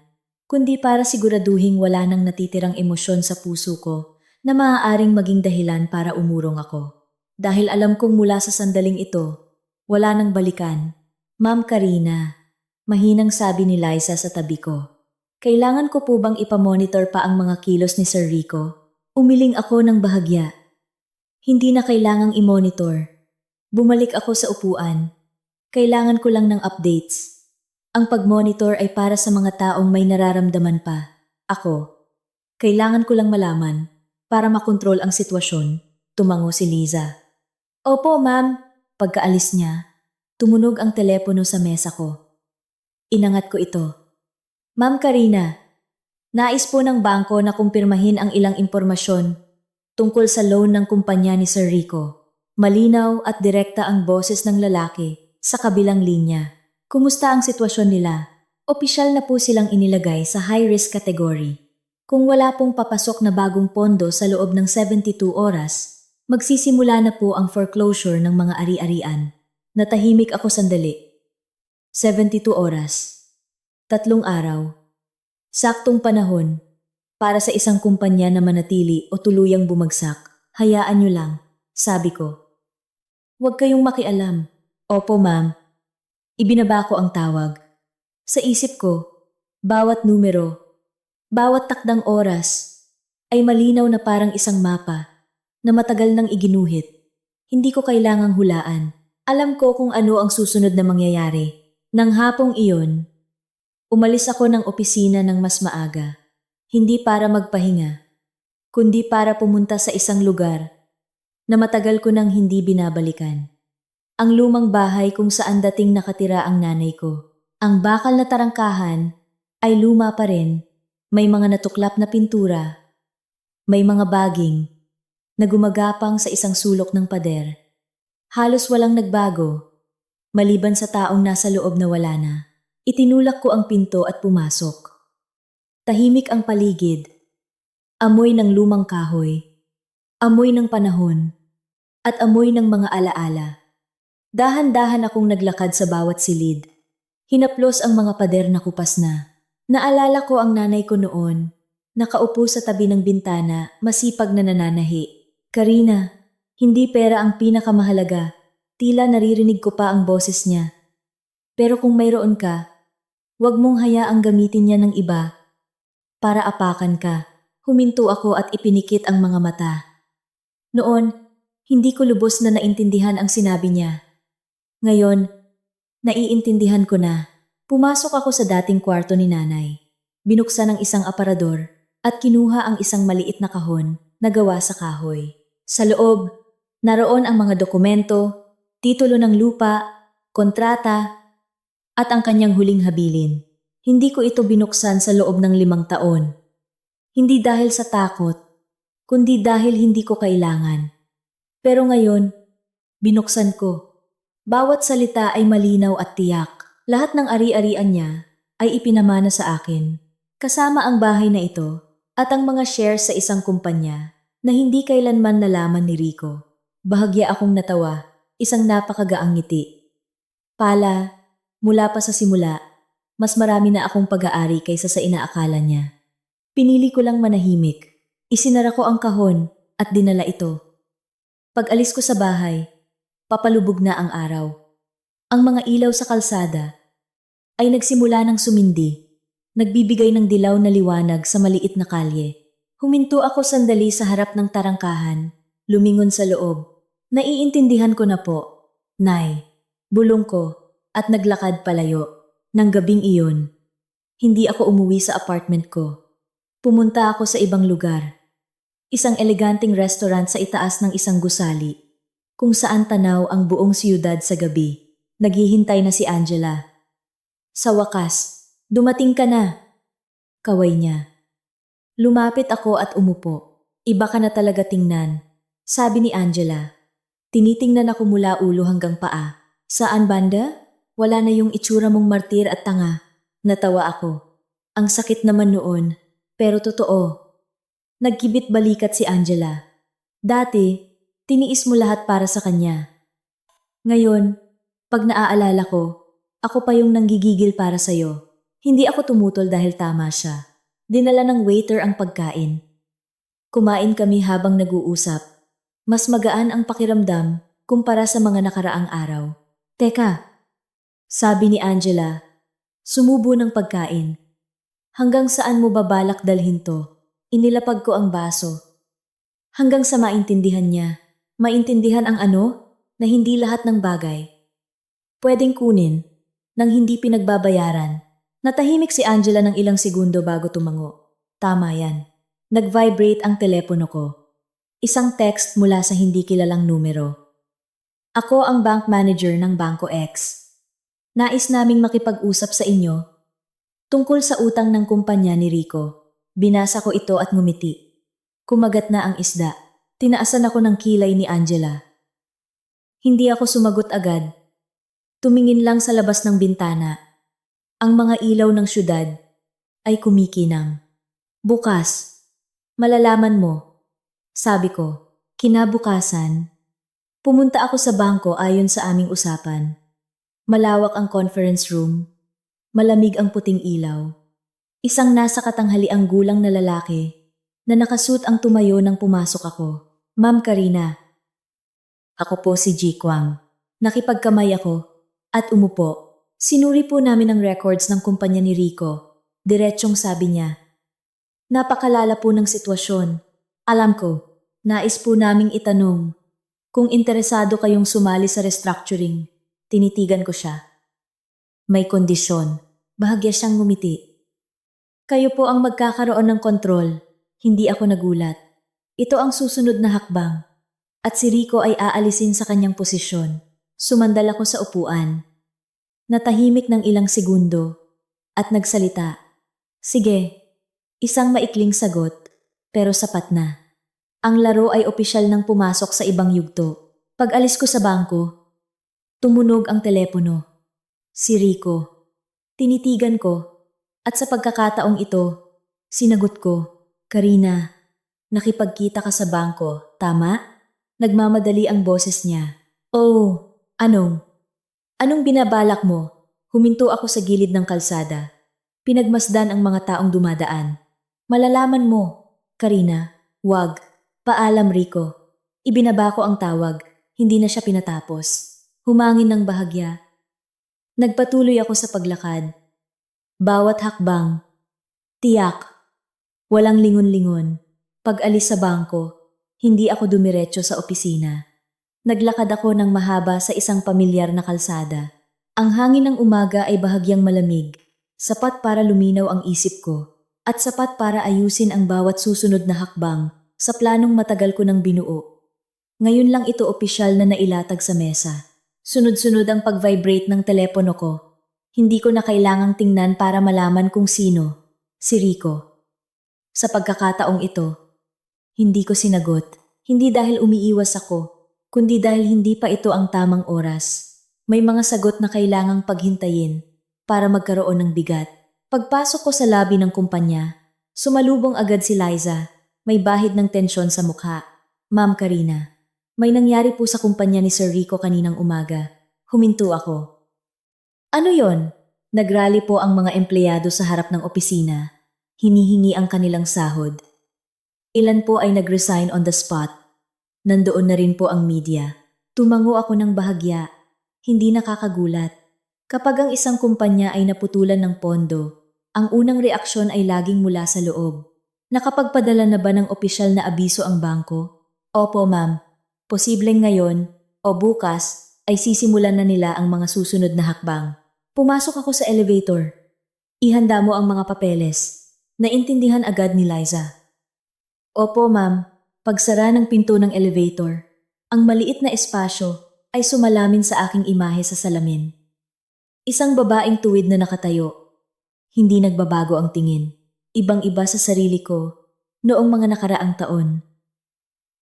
kundi para siguraduhing wala nang natitirang emosyon sa puso ko na maaaring maging dahilan para umurong ako. Dahil alam kong mula sa sandaling ito, wala nang balikan. Ma'am Karina, mahinang sabi ni Liza sa tabi ko. Kailangan ko po bang ipamonitor pa ang mga kilos ni Sir Rico? Umiling ako ng bahagya. Hindi na kailangang i-monitor. Bumalik ako sa upuan. Kailangan ko lang ng updates. Ang pag-monitor ay para sa mga taong may nararamdaman pa. Ako. Kailangan ko lang malaman para makontrol ang sitwasyon. Tumango si Liza. Opo, ma'am. Pagkaalis niya, tumunog ang telepono sa mesa ko. Inangat ko ito. Ma'am Karina, nais po ng bangko na kumpirmahin ang ilang impormasyon. Tungkol sa loan ng kumpanya ni Sir Rico. Malinaw at direkta ang boses ng lalaki sa kabilang linya. Kumusta ang sitwasyon nila? Opisyal na po silang inilagay sa high-risk category. Kung wala pong papasok na bagong pondo sa loob ng 72 oras, magsisimula na po ang foreclosure ng mga ari-arian. Natahimik ako sandali. 72 oras. 3 araw. Saktong panahon para sa isang kumpanya na manatili o tuluyang bumagsak. Hayaan nyo lang, sabi ko. Huwag kayong makialam. Opo, ma'am. Ibinaba ko ang tawag. Sa isip ko, bawat numero, bawat takdang oras, ay malinaw na parang isang mapa na matagal nang iginuhit. Hindi ko kailangang hulaan. Alam ko kung ano ang susunod na mangyayari. Nang hapong iyon, umalis ako ng opisina ng mas maaga. Hindi para magpahinga, kundi para pumunta sa isang lugar na matagal ko nang hindi binabalikan. Ang lumang bahay kung saan dating nakatira ang nanay ko. Ang bakal na tarangkahan ay luma pa rin. May mga natuklap na pintura. May mga baging na gumagapang sa isang sulok ng pader. Halos walang nagbago, maliban sa taong nasa loob na wala na. Itinulak ko ang pinto at pumasok. Tahimik ang paligid. Amoy ng lumang kahoy. Amoy ng panahon. At amoy ng mga alaala. Dahan-dahan akong naglakad sa bawat silid. Hinaplos ang mga pader na kupas na. Naalala ko ang nanay ko noon. Nakaupo sa tabi ng bintana, masipag na nananahi. Karina, hindi pera ang pinakamahalaga. Tila naririnig ko pa ang boses niya. Pero kung mayroon ka, huwag mong hayaang gamitin niya ng iba. Para apakan ka. Huminto ako at ipinikit ang mga mata. Noon, hindi ko lubos na naintindihan ang sinabi niya. Ngayon, naiintindihan ko na. Pumasok ako sa dating kwarto ni nanay. Binuksan ang isang aparador at kinuha ang isang maliit na kahon na gawa sa kahoy. Sa loob, naroon ang mga dokumento, titulo ng lupa, kontrata, at ang kanyang huling habilin. Hindi ko ito binuksan sa loob ng 5 taon. Hindi dahil sa takot, kundi dahil hindi ko kailangan. Pero ngayon, binuksan ko. Bawat salita ay malinaw at tiyak. Lahat ng ari-arian niya ay ipinamana sa akin. Kasama ang bahay na ito at ang mga shares sa isang kumpanya na hindi kailanman nalaman ni Rico. Bahagya akong natawa, isang napakagaang ngiti. Pala, mula pa sa simula, mas marami na akong pag-aari kaysa sa inaakala niya. Pinili ko lang manahimik. Isinara ko ang kahon at dinala ito. Pag-alis ko sa bahay, papalubog na ang araw. Ang mga ilaw sa kalsada ay nagsimula ng sumindi, nagbibigay ng dilaw na liwanag sa maliit na kalye. Huminto ako sandali sa harap ng tarangkahan, lumingon sa loob. Naiintindihan ko na po, Nay, bulong ko, at naglakad palayo. Nang gabing iyon, hindi ako umuwi sa apartment ko. Pumunta ako sa ibang lugar. Isang eleganteng restaurant sa itaas ng isang gusali, kung saan tanaw ang buong siyudad sa gabi. Naghihintay na si Angela. Sa wakas, dumating ka na. Kaway niya. Lumapit ako at umupo. Iba ka na talaga tingnan, sabi ni Angela. Tinitingnan ako mula ulo hanggang paa. Saan banda? Wala na yung itsura mong martir at tanga. Natawa ako. Ang sakit naman noon, pero totoo. Nagkibit balikat si Angela. Dati, tiniis mo lahat para sa kanya. Ngayon, pag naaalala ko, ako pa yung nanggigigil para sa'yo. Hindi ako tumutol dahil tama siya. Dinala ng waiter ang pagkain. Kumain kami habang nag-uusap. Mas magaan ang pakiramdam kumpara sa mga nakaraang araw. Teka, sabi ni Angela, sumubo ng pagkain. Hanggang saan mo babalak dalhin to? Inilapag ko ang baso. Hanggang sa maintindihan niya. Maintindihan ang ano? Na hindi lahat ng bagay pwedeng kunin nang hindi pinagbabayaran. Natahimik si Angela ng ilang segundo bago tumango. Tama yan. Nag-vibrate ang telepono ko. Isang text mula sa hindi kilalang numero. Ako ang bank manager ng Bangko X. Nais naming makipag-usap sa inyo tungkol sa utang ng kumpanya ni Rico. Binasa ko ito at ngumiti. Kumagat na ang isda. Tinaasan ako ng kilay ni Angela. Hindi ako sumagot agad. Tumingin lang sa labas ng bintana. Ang mga ilaw ng syudad ay kumikinang. Bukas, malalaman mo, sabi ko. Kinabukasan, pumunta ako sa bangko ayon sa aming usapan. Malawak ang conference room, malamig ang puting ilaw. Isang nasa katanghaliang gulang na lalaki na nakasuot ang tumayo nang pumasok ako. Ma'am Karina. Ako po si Ji Kwang. Nakipagkamay ako at umupo. Sinuri po namin ang records ng kumpanya ni Rico. Diretsyong sabi niya. Napakalala po ng sitwasyon. Alam ko, nais po naming itanong kung interesado kayong sumali sa restructuring. Tinitigan ko siya. May kondisyon. Bahagya siyang ngumiti. Kayo po ang magkakaroon ng kontrol. Hindi ako nagulat. Ito ang susunod na hakbang. At si Rico ay aalisin sa kanyang posisyon. Sumandal ako sa upuan. Natahimik ng ilang segundo at nagsalita. Sige, isang maikling sagot, pero sapat na. Ang laro ay opisyal nang pumasok sa ibang yugto. Pag-alis ko sa bangko, tumunog ang telepono. Si Rico. Tinitigan ko at sa pagkakataong ito, sinagot ko, Karina, nakipagkita ka sa bangko, tama? Nagmamadali ang boses niya. Oh, anong? Anong binabalak mo? Huminto ako sa gilid ng kalsada. Pinagmasdan ang mga taong dumadaan. Malalaman mo, Karina, wag. Paalam Rico. Ibinaba ko ang tawag. Hindi na siya pinatapos. Humangin ng bahagya. Nagpatuloy ako sa paglakad. Bawat hakbang. Tiyak. Walang lingon-lingon. Pag-alis sa bangko, hindi ako dumiretso sa opisina. Naglakad ako ng mahaba sa isang pamilyar na kalsada. Ang hangin ng umaga ay bahagyang malamig, sapat para luminaw ang isip ko, at sapat para ayusin ang bawat susunod na hakbang sa planong matagal ko nang binuo. Ngayon lang ito opisyal na nailatag sa mesa. Sunod-sunod ang pag-vibrate ng telepono ko. Hindi ko na kailangang tingnan para malaman kung sino. Si Rico. Sa pagkakataong ito, hindi ko sinagot. Hindi dahil umiiwas ako, kundi dahil hindi pa ito ang tamang oras. May mga sagot na kailangang paghintayin para magkaroon ng bigat. Pagpasok ko sa labi ng kumpanya, sumalubong agad si Liza. May bahid ng tensyon sa mukha. Ma'am Karina, may nangyari po sa kumpanya ni Sir Rico kaninang umaga. Huminto ako. Ano yon? Nagrally po ang mga empleyado sa harap ng opisina. Hinihingi ang kanilang sahod. Ilan po ay nag-resign on the spot. Nandoon na rin po ang media. Tumango ako ng bahagya. Hindi nakakagulat. Kapag ang isang kumpanya ay naputulan ng pondo, ang unang reaksyon ay laging mula sa loob. Nakapagpadala na ba ng opisyal na abiso ang bangko? Opo ma'am. Posibleng ngayon o bukas ay sisimulan na nila ang mga susunod na hakbang. Pumasok ako sa elevator. Ihanda mo ang mga papeles. Naintindihan agad ni Liza. Opo ma'am, pagsara ng pinto ng elevator, ang maliit na espasyo ay sumalamin sa aking imahe sa salamin. Isang babaeng tuwid na nakatayo. Hindi nagbabago ang tingin. Ibang-iba sa sarili ko noong mga nakaraang taon.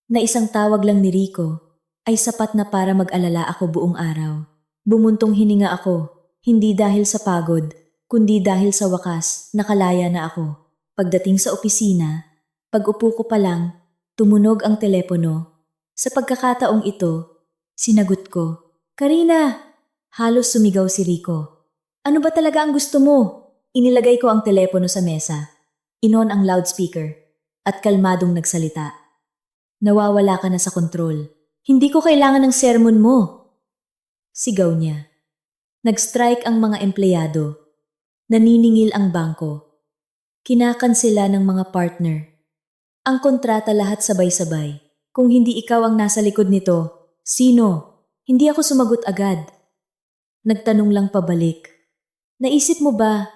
Na isang tawag lang ni Rico ay sapat na para mag-alala ako buong araw. Bumuntong hininga ako, hindi dahil sa pagod, kundi dahil sa wakas nakalaya na ako. Pagdating sa opisina, pag-upo ko pa lang, tumunog ang telepono. Sa pagkakataong ito, sinagot ko, Karina! Halos sumigaw si Rico. Ano ba talaga ang gusto mo? Inilagay ko ang telepono sa mesa. Inon ang loudspeaker at kalmadong nagsalita. Nawawala ka na sa kontrol. Hindi ko kailangan ng sermon mo. Sigaw niya. Nag-strike ang mga empleyado. Naniningil ang bangko. Kinakansela ng mga partner. Ang kontrata lahat sabay-sabay. Kung hindi ikaw ang nasa likod nito, sino? Hindi ako sumagot agad. Nagtanong lang pabalik. Naisip mo ba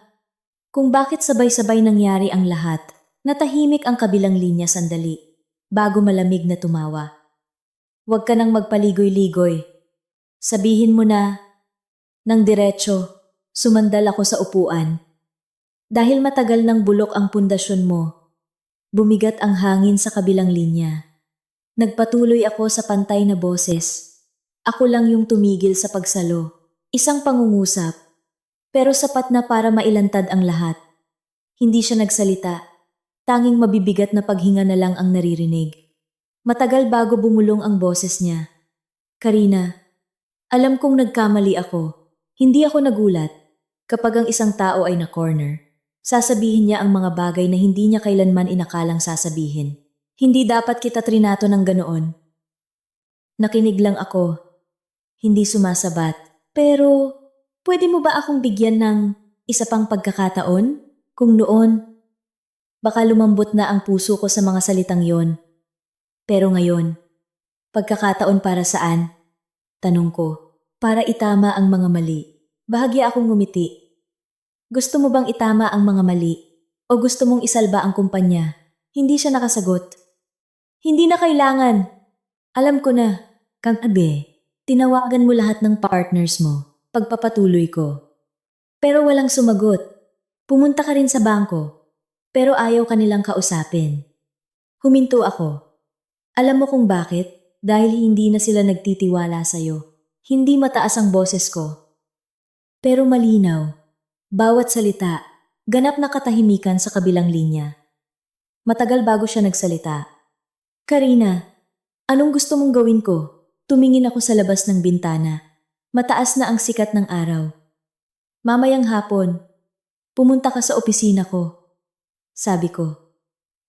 kung bakit sabay-sabay nangyari ang lahat? Natahimik ang kabilang linya sandali, bago malamig na tumawa. Huwag ka nang magpaligoy-ligoy. Sabihin mo na, nang diretso, sumandal ako sa upuan. Dahil matagal nang bulok ang pundasyon mo, bumigat ang hangin sa kabilang linya. Nagpatuloy ako sa pantay na boses. Ako lang yung tumigil sa pagsalo. Isang pangungusap, pero sapat na para mailantad ang lahat. Hindi siya nagsalita. Tanging mabibigat na paghinga na lang ang naririnig. Matagal bago bumulong ang boses niya. Karina, alam kong nagkamali ako. Hindi ako nagulat. Kapag ang isang tao ay na-corner, sasabihin niya ang mga bagay na hindi niya kailanman inakalang sasabihin. Hindi dapat kita trinato ng ganoon. Nakinig lang ako. Hindi sumasabat. Pero, pwede mo ba akong bigyan ng isa pang pagkakataon? Kung noon, baka lumambot na ang puso ko sa mga salitang yon. Pero ngayon, pagkakataon para saan? Tanong ko, para itama ang mga mali. Bahagya akong ngumiti. Gusto mo bang itama ang mga mali? O gusto mong isalba ang kumpanya? Hindi siya nakasagot. Hindi na kailangan. Alam ko na. Kang abe, tinawagan mo lahat ng partners mo. Pagpapatuloy ko. Pero walang sumagot. Pumunta ka rin sa bangko. Pero ayaw kanilang kausapin. Huminto ako. Alam mo kung bakit? Dahil hindi na sila nagtitiwala sa'yo. Hindi mataas ang boses ko. Pero malinaw. Bawat salita, ganap na katahimikan sa kabilang linya. Matagal bago siya nagsalita. Karina, anong gusto mong gawin ko? Tumingin ako sa labas ng bintana. Mataas na ang sikat ng araw. Mamayang hapon, pumunta ka sa opisina ko. Sabi ko,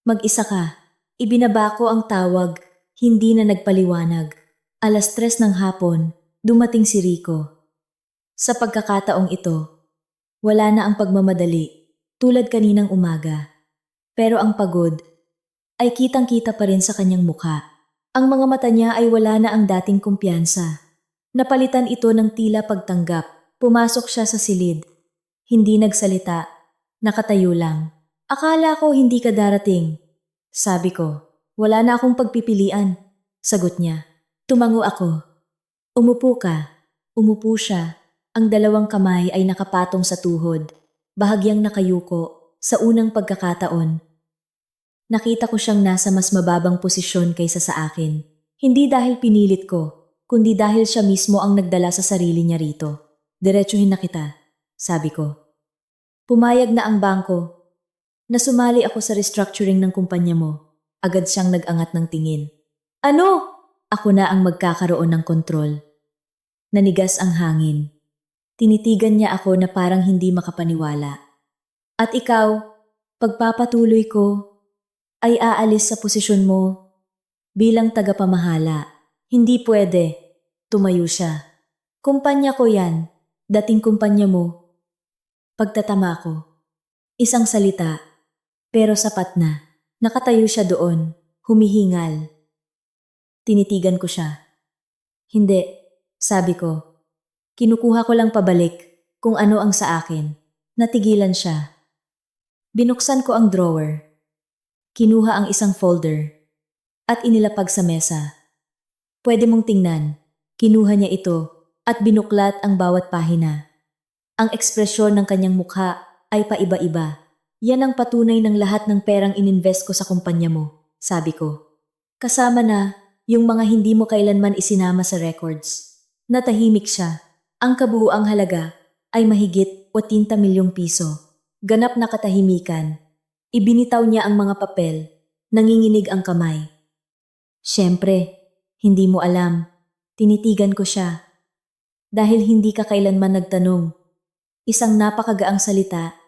mag-isa ka. Ibinaba ko ang tawag, hindi na nagpaliwanag. 3:00 ng hapon, dumating si Rico. Sa pagkakataong ito, wala na ang pagmamadali, tulad kaninang umaga. Pero ang pagod ay kitang-kita pa rin sa kanyang mukha. Ang mga mata niya ay wala na ang dating kumpiyansa. Napalitan ito ng tila pagtanggap. Pumasok siya sa silid. Hindi nagsalita, nakatayo lang. Akala ko hindi ka darating. Sabi ko, wala na akong pagpipilian. Sagot niya. Tumango ako. Umupo ka. Umupo siya. Ang dalawang kamay ay nakapatong sa tuhod. Bahagyang nakayuko sa unang pagkakataon. Nakita ko siyang nasa mas mababang posisyon kaysa sa akin. Hindi dahil pinilit ko, kundi dahil siya mismo ang nagdala sa sarili niya rito. Diretsuhin na kita, sabi ko. Pumayag na ang bangko. Nasumali ako sa restructuring ng kumpanya mo. Agad siyang nag-angat ng tingin. Ano? Ako na ang magkakaroon ng kontrol. Nanigas ang hangin. Tinitigan niya ako na parang hindi makapaniwala. At ikaw, pagpapatuloy ko, ay aalis sa posisyon mo bilang tagapamahala. Hindi pwede. Tumayo siya. Kumpanya ko yan. Dating kumpanya mo. Pagtatama ko. Isang salita. Pero sapat na. Nakatayo siya doon. Humihingal. Tinitigan ko siya. Hindi. Sabi ko. Kinukuha ko lang pabalik kung ano ang sa akin. Natigilan siya. Binuksan ko ang drawer. Kinuha ang isang folder at inilapag sa mesa. Pwede mong tingnan. Kinuha niya ito at binuklat ang bawat pahina. Ang ekspresyon ng kanyang mukha ay paiba-iba. Yan ang patunay ng lahat ng perang ininvest ko sa kumpanya mo, sabi ko. Kasama na yung mga hindi mo kailanman isinama sa records. Natahimik siya. Ang kabuuang halaga ay mahigit 80 milyong piso. Ganap na katahimikan. Ibinitaw niya ang mga papel. Nanginginig ang kamay. Siyempre, hindi mo alam. Tinitigan ko siya. Dahil hindi ka kailanman nagtanong. Isang napakagaang salita,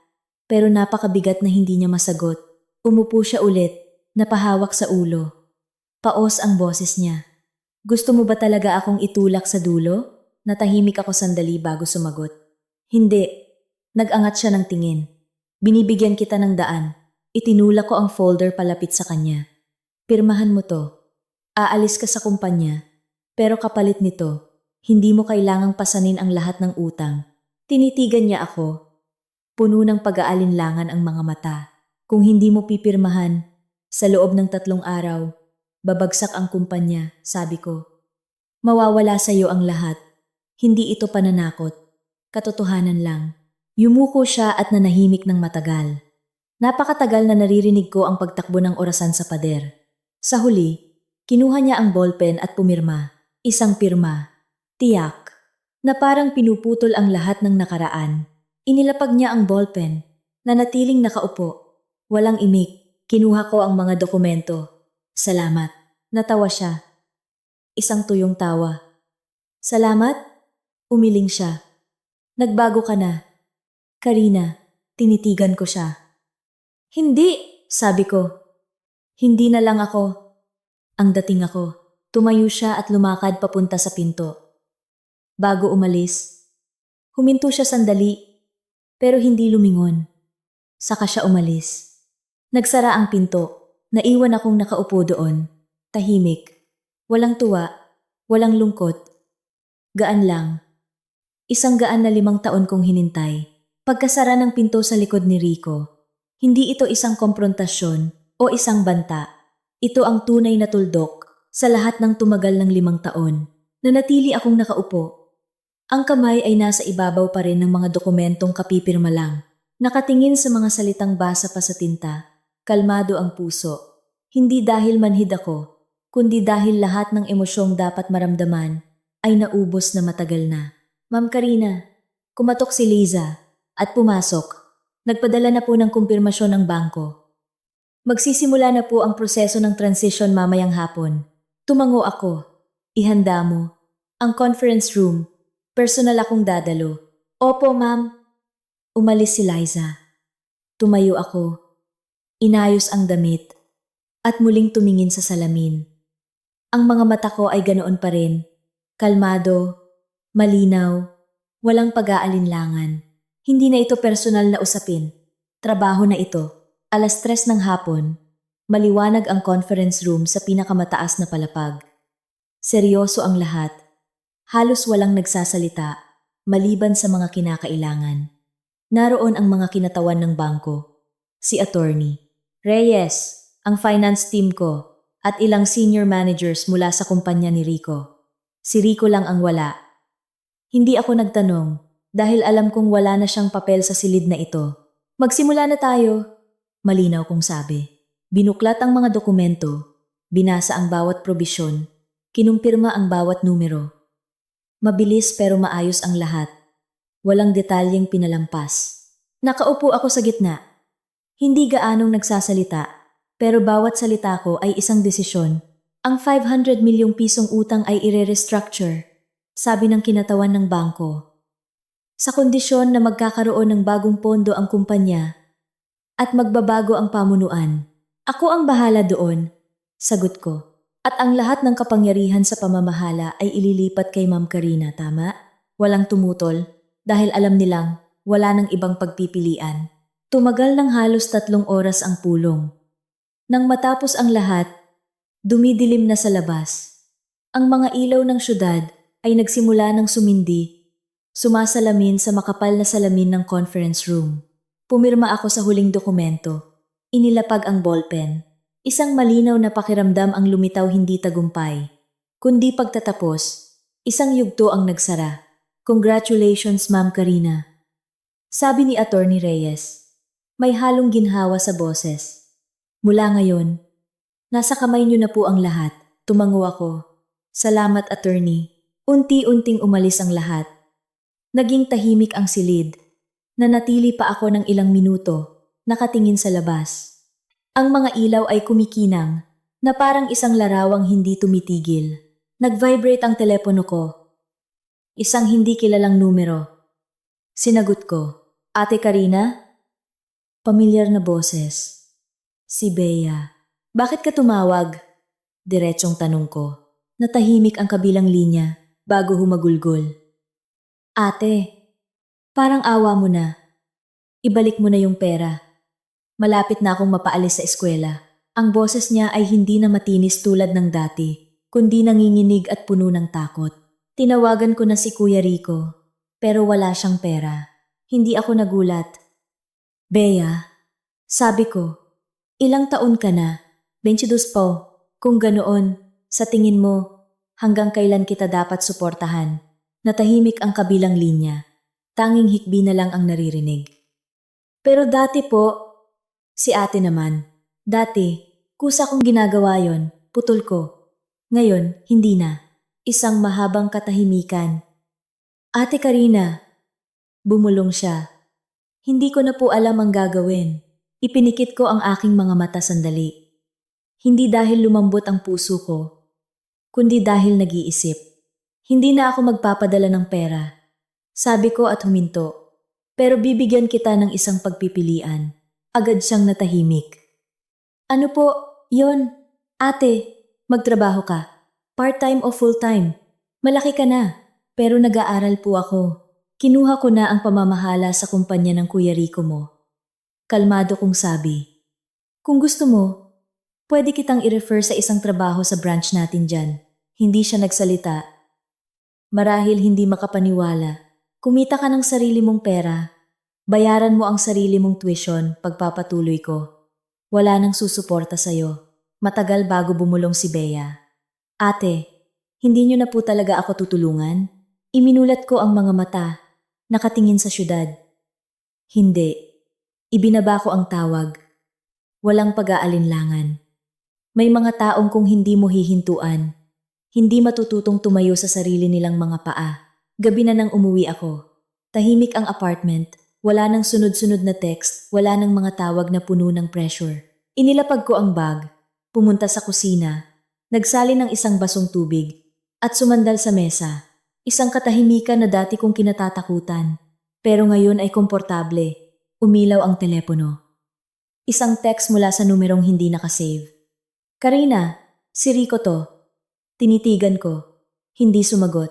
pero napakabigat na hindi niya masagot. Umupo siya ulit, napahawak sa ulo. Paos ang boses niya. Gusto mo ba talaga akong itulak sa dulo? Natahimik ako sandali bago sumagot. Hindi. Nag-angat siya ng tingin. Binibigyan kita ng daan. Itinulak ko ang folder palapit sa kanya. Pirmahan mo to. Aalis ka sa kumpanya. Pero kapalit nito, hindi mo kailangang pasanin ang lahat ng utang. Tinitigan niya ako. Puno ng pag-aalinlangan ang mga mata. Kung hindi mo pipirmahan, sa loob ng 3 araw, babagsak ang kumpanya, sabi ko. Mawawala sa iyo ang lahat. Hindi ito pananakot. Katotohanan lang. Yumuko siya at nanahimik ng matagal. Napakatagal na naririnig ko ang pagtakbo ng orasan sa pader. Sa huli, Kinuha niya ang ballpen at pumirma. Isang pirma. Tiyak. Na parang pinuputol ang lahat ng nakaraan. Inilapag niya ang ballpen. Nanatiling nakaupo. Walang imik. Kinuha ko ang mga dokumento. Salamat. Natawa siya. Isang tuyong tawa. Salamat? Umiling siya. Nagbago ka na. Karina, tinitigan ko siya. Hindi, sabi ko. Hindi na lang ako. Ang dating ako. Tumayo siya at lumakad papunta sa pinto. Bago umalis, huminto siya sandali, pero hindi lumingon. Saka siya umalis. Nagsara ang pinto. Naiwan akong nakaupo doon. Tahimik. Walang tuwa. Walang lungkot. Gaan lang. Isang gaan na 5 taon kong hinintay. Pagkasara ng pinto sa likod ni Rico, hindi ito isang komprontasyon o isang banta. Ito ang tunay na tuldok sa lahat ng tumagal ng 5 taon. Nanatili akong nakaupo. Ang kamay ay nasa ibabaw pa rin ng mga dokumentong kapipirma lang. Nakatingin sa mga salitang basa pa sa tinta. Kalmado ang puso. Hindi dahil manhid ako, kundi dahil lahat ng emosyong dapat maramdaman ay naubos na matagal na. Ma'am Karina, kumatok si Liza at pumasok. Nagpadala na po ng kumpirmasyon ng bangko. Magsisimula na po ang proseso ng transition mamayang hapon. Tumango ako. Ihanda mo. Ang conference room. Personal akong dadalo. Opo, ma'am. Umalis si Liza. Tumayo ako. Inayos ang damit. At muling tumingin sa salamin. Ang mga mata ko ay ganoon pa rin. Kalmado, malinaw, walang pag-aalinlangan. Hindi na ito personal na usapin. Trabaho na ito. 3:00 ng hapon. Maliwanag ang conference room sa pinakamataas na palapag. Seryoso ang lahat. Halos walang nagsasalita, maliban sa mga kinakailangan. Naroon ang mga kinatawan ng bangko. Si Attorney Reyes, ang finance team ko, at ilang senior managers mula sa kumpanya ni Rico. Si Rico lang ang wala. Hindi ako nagtanong dahil alam kong wala na siyang papel sa silid na ito. Magsimula na tayo, malinaw kong sabi. Binuklat ang mga dokumento, binasa ang bawat probisyon, kinumpirma ang bawat numero. Mabilis pero maayos ang lahat. Walang detalyeng pinalampas. Nakaupo ako sa gitna. Hindi gaanong nagsasalita, pero bawat salita ko ay isang desisyon. Ang 500 milyong pisong utang ay ire-restructure, sabi ng kinatawan ng bangko. Sa kondisyon na magkakaroon ng bagong pondo ang kumpanya at magbabago ang pamunuan. Ako ang bahala doon, sagot ko. At ang lahat ng kapangyarihan sa pamamahala ay ililipat kay Ma'am Karina, tama? Walang tumutol dahil alam nilang wala nang ibang pagpipilian. Tumagal ng halos 3 oras ang pulong. Nang matapos ang lahat, dumidilim na sa labas. Ang mga ilaw ng syudad ay nagsimula ng sumindi, sumasalamin sa makapal na salamin ng conference room. Pumirma ako sa huling dokumento. Inilapag ang ballpen. Isang malinaw na pakiramdam ang lumitaw, hindi tagumpay. Kundi pagtatapos, isang yugto ang nagsara. Congratulations, Ma'am Karina. Sabi ni Attorney Reyes. May halong ginhawa sa boses. Mula ngayon, nasa kamay niyo na po ang lahat. Tumango ako. Salamat, Attorney. Unti-unting umalis ang lahat. Naging tahimik ang silid. Nanatili pa ako ng ilang minuto, nakatingin sa labas. Ang mga ilaw ay kumikinang, na parang isang larawang hindi tumitigil. Nag-vibrate ang telepono ko. Isang hindi kilalang numero. Sinagot ko, Ate Karina? Pamilyar na boses. Si Bea. Bakit ka tumawag? Diretsong tanong ko. Natahimik ang kabilang linya bago humagulgol. Ate, parang awa mo na. Ibalik mo na yung pera. Malapit na akong mapaalis sa eskwela. Ang boses niya ay hindi na matinis tulad ng dati, kundi nanginginig at puno ng takot. Tinawagan ko na si Kuya Rico, pero wala siyang pera. Hindi ako nagulat. Bea, sabi ko, ilang taon ka na? 22 po. Kung ganoon, sa tingin mo, hanggang kailan kita dapat suportahan? Natahimik ang kabilang linya. Tanging hikbi na lang ang naririnig. Pero dati po, si ate naman. Dati, kusa kong ginagawa yon, putol ko. Ngayon, hindi na. Isang mahabang katahimikan. Ate Karina, bumulong siya. Hindi ko na po alam ang gagawin. Ipinikit ko ang aking mga mata sandali. Hindi dahil lumambot ang puso ko, kundi dahil nag-iisip. Hindi na ako magpapadala ng pera. Sabi ko at huminto. Pero bibigyan kita ng isang pagpipilian. Agad siyang natahimik. Ano po, yon? Ate, magtrabaho ka. Part-time o full-time? Malaki ka na. Pero nag-aaral po ako. Kinuha ko na ang pamamahala sa kumpanya ng Kuya Rico mo. Kalmado kong sabi. Kung gusto mo, pwede kitang i-refer sa isang trabaho sa branch natin dyan. Hindi siya nagsalita. Marahil hindi makapaniwala. Kumita ka ng sarili mong pera. Bayaran mo ang sarili mong tuition pagpapatuloy ko. Wala nang susuporta sa'yo. Matagal bago bumulong si Bea. Ate, hindi niyo na po talaga ako tutulungan? Iminulat ko ang mga mata, nakatingin sa syudad. Hindi. Ibinaba ko ang tawag. Walang pag-aalinlangan. May mga taong kung hindi mo hihintuan, hindi matututong tumayo sa sarili nilang mga paa. Gabi na nang umuwi ako. Tahimik ang apartment. Wala nang sunod-sunod na text, wala nang mga tawag na puno ng pressure. Inilapag ko ang bag, pumunta sa kusina, nagsali ng isang basong tubig, at sumandal sa mesa. Isang katahimikan na dati kong kinatatakutan. Pero ngayon ay komportable. Umilaw ang telepono. Isang text mula sa numerong hindi nakasave. Karina, si Rico to. Tinitigan ko. Hindi sumagot.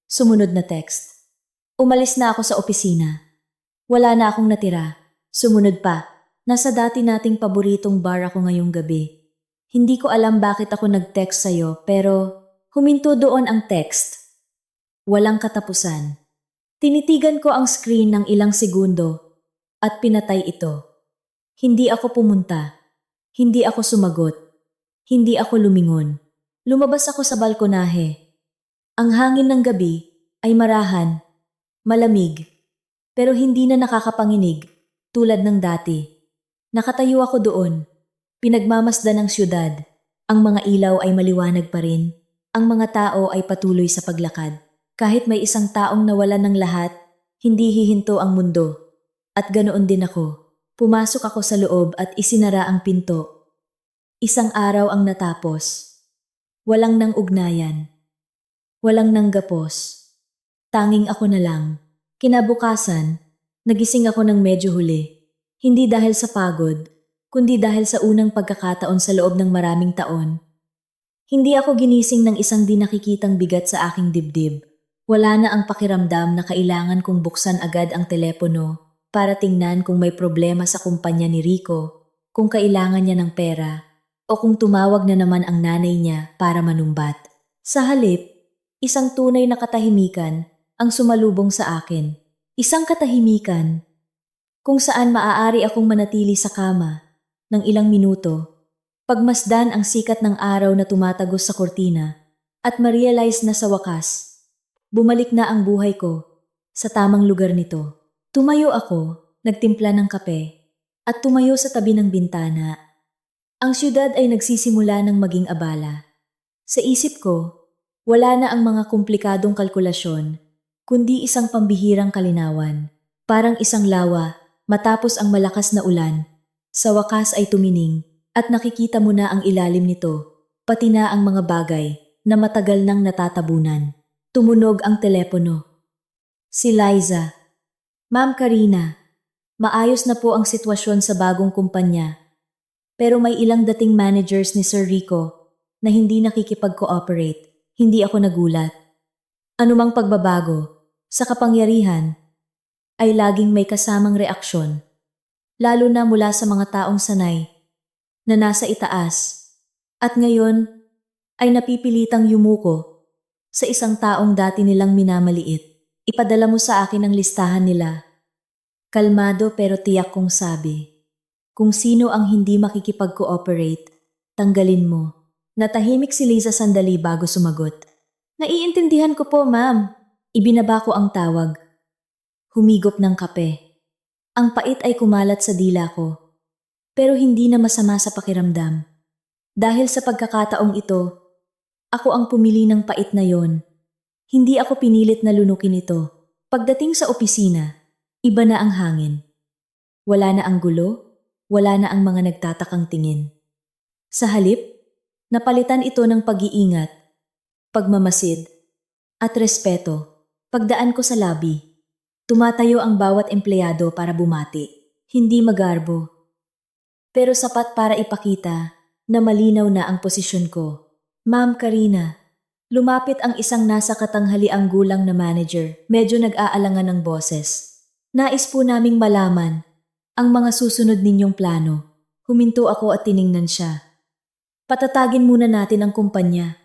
Sumunod na text. Umalis na ako sa opisina. Wala na akong natira. Sumunod pa. Nasa dati nating paboritong bar ako ngayong gabi. Hindi ko alam bakit ako nag-text sa'yo pero huminto doon ang text. Walang katapusan. Tinitigan ko ang screen ng ilang segundo at pinatay ito. Hindi ako pumunta. Hindi ako sumagot. Hindi ako lumingon. Lumabas ako sa balkonahe. Ang hangin ng gabi ay marahan, malamig. Pero hindi na nakakapanginig, tulad ng dati. Nakatayo ako doon. Pinagmamasdan ng siyudad. Ang mga ilaw ay maliwanag pa rin. Ang mga tao ay patuloy sa paglakad. Kahit may isang taong nawalan ng lahat, hindi hihinto ang mundo. At ganoon din ako. Pumasok ako sa loob at isinara ang pinto. Isang araw ang natapos. Walang nang ugnayan. Walang nang gapos. Tanging ako na lang. Kinabukasan, nagising ako ng medyo huli. Hindi dahil sa pagod, kundi dahil sa unang pagkakataon sa loob ng maraming taon. Hindi ako ginising ng isang di nakikitang bigat sa aking dibdib. Wala na ang pakiramdam na kailangan kong buksan agad ang telepono para tingnan kung may problema sa kumpanya ni Rico, kung kailangan niya ng pera, o kung tumawag na naman ang nanay niya para manumbat. Sa halip, isang tunay na katahimikan ang sumalubong sa akin. Isang katahimikan kung saan maaari akong manatili sa kama ng ilang minuto, pagmasdan ang sikat ng araw na tumatagos sa kortina at ma-realize na sa wakas, bumalik na ang buhay ko sa tamang lugar nito. Tumayo ako, nagtimpla ng kape at tumayo sa tabi ng bintana. Ang siyudad ay nagsisimula ng maging abala. Sa isip ko, wala na ang mga komplikadong kalkulasyon, kundi isang pambihirang kalinawan. Parang isang lawa, matapos ang malakas na ulan. Sa wakas ay tumining, at nakikita mo na ang ilalim nito, pati na ang mga bagay na matagal nang natatabunan. Tumunog ang telepono. Si Liza. Ma'am Karina, maayos na po ang sitwasyon sa bagong kumpanya. Pero may ilang dating managers ni Sir Rico na hindi nakikipag-cooperate. Hindi ako nagulat. Anumang pagbabago sa kapangyarihan ay laging may kasamang reaksyon, lalo na mula sa mga taong sanay na nasa itaas at ngayon ay napipilitang yumuko sa isang taong dati nilang minamaliit. Ipadala mo sa akin ang listahan nila. Kalmado pero tiyak kong sabi, kung sino ang hindi makikipag-cooperate, tanggalin mo. Natahimik si Liza sandali bago sumagot. Naiintindihan ko po, ma'am. Ibinaba ko ang tawag. Humigop ng kape. Ang pait ay kumalat sa dila ko. Pero hindi na masama sa pakiramdam. Dahil sa pagkakataong ito, Ako ang pumili ng pait na yon. Hindi ako pinilit na lunukin ito. Pagdating sa opisina, iba na ang hangin. Wala na ang gulo, wala na ang mga nagtatakang tingin. Sa halip, napalitan ito ng pag-iingat, pagmamasid, at respeto. Pagdaan ko sa lobby, tumatayo ang bawat empleyado para bumati, hindi magarbo. Pero sapat para ipakita na malinaw na ang posisyon ko. Ma'am Karina, lumapit ang isang nasa katanghaliang gulang na manager, medyo nag-aalangan ng boses. Nais po naming malaman ang mga susunod ninyong plano. Huminto ako at tiningnan siya. Patatagin muna natin ang kumpanya.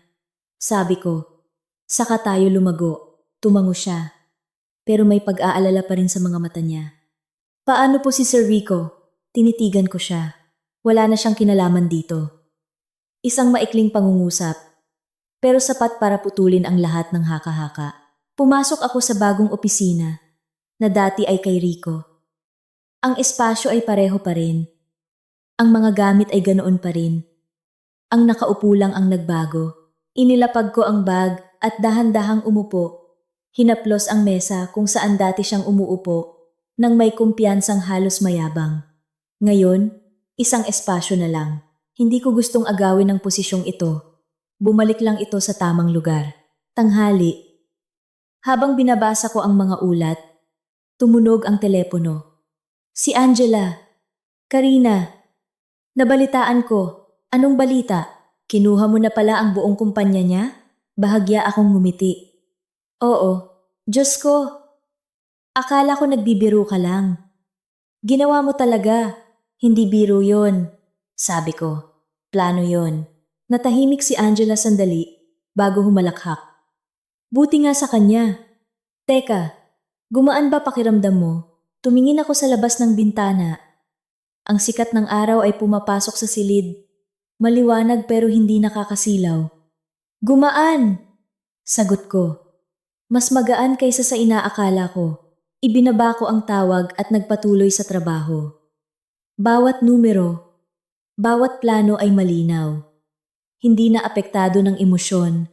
Sabi ko, saka tayo lumago. Tumango siya, pero may pag-aalala pa rin sa mga mata niya. Paano po si Sir Rico? Tinitigan ko siya. Wala na siyang kinalaman dito. Isang maikling pangungusap, pero sapat para putulin ang lahat ng haka-haka. Pumasok ako sa bagong opisina, na dati ay kay Rico. Ang espasyo ay pareho pa rin. Ang mga gamit ay ganoon pa rin. Ang nakaupo lang ang nagbago. Inilapag ko ang bag at dahan-dahang umupo. Hinaplos ang mesa kung saan dati siyang umuupo nang may kumpiyansang halos mayabang. Ngayon, isang espasyo na lang. Hindi ko gustong agawin ang posisyong ito. Bumalik lang ito sa tamang lugar. Tanghali. Habang binabasa ko ang mga ulat, tumunog ang telepono. Si Angela. Karina. Nabalitaan ko. Anong balita? Kinuha mo na pala ang buong kumpanya niya? Bahagya akong ngumiti. Oo. Diyos ko. Akala ko nagbibiro ka lang. Ginawa mo talaga. Hindi biro yon. Sabi ko. Plano yon. Natahimik si Angela sandali bago humalakhak. Buti nga sa kanya. Teka, gumaan ba pakiramdam mo? Tumingin ako sa labas ng bintana. Ang sikat ng araw ay pumapasok sa silid. Maliwanag pero hindi nakakasilaw. Gumaan! Sagot ko. Mas magaan kaysa sa inaakala ko. Ibinaba ko ang tawag at nagpatuloy sa trabaho. Bawat numero, bawat plano ay malinaw. Hindi na apektado ng emosyon.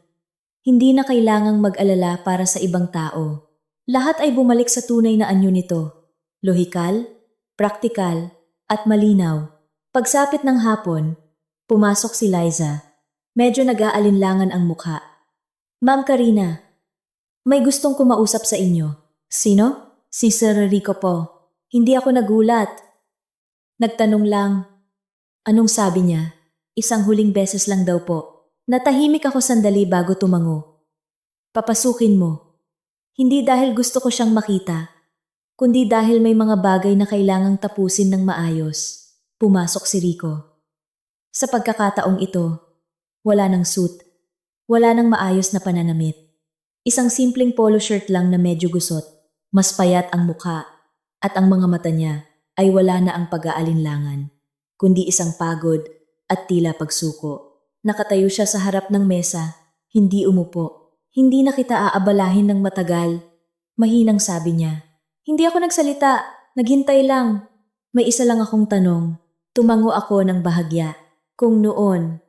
Hindi na kailangang mag-alala para sa ibang tao. Lahat ay bumalik sa tunay na anyo nito. Lohikal, praktikal, at malinaw. Pagsapit ng hapon, pumasok si Liza. Medyo nag-aalinlangan ang mukha. Ma'am Karina, may gustong kumausap sa inyo. Sino? Si Sir Rico po. Hindi ako nagulat. Nagtanong lang. Anong sabi niya? Isang huling beses lang daw po. Natahimik ako sandali bago tumango. Papasukin mo. Hindi dahil gusto ko siyang makita, kundi dahil may mga bagay na kailangang tapusin ng maayos. Pumasok si Rico. Sa pagkakataong ito, wala nang suit. Wala nang maayos na pananamit. Isang simpleng polo shirt lang na medyo gusot. Mas payat ang mukha at ang mga mata niya ay wala na ang pag-aalinlangan, kundi isang pagod at tila pagsuko. Nakatayo siya sa harap ng mesa, hindi umupo. Hindi na kita aabalahin ng matagal. Mahinang sabi niya. Hindi ako nagsalita, naghintay lang. May isa lang akong tanong. Tumango ako ng bahagya. Kung noon,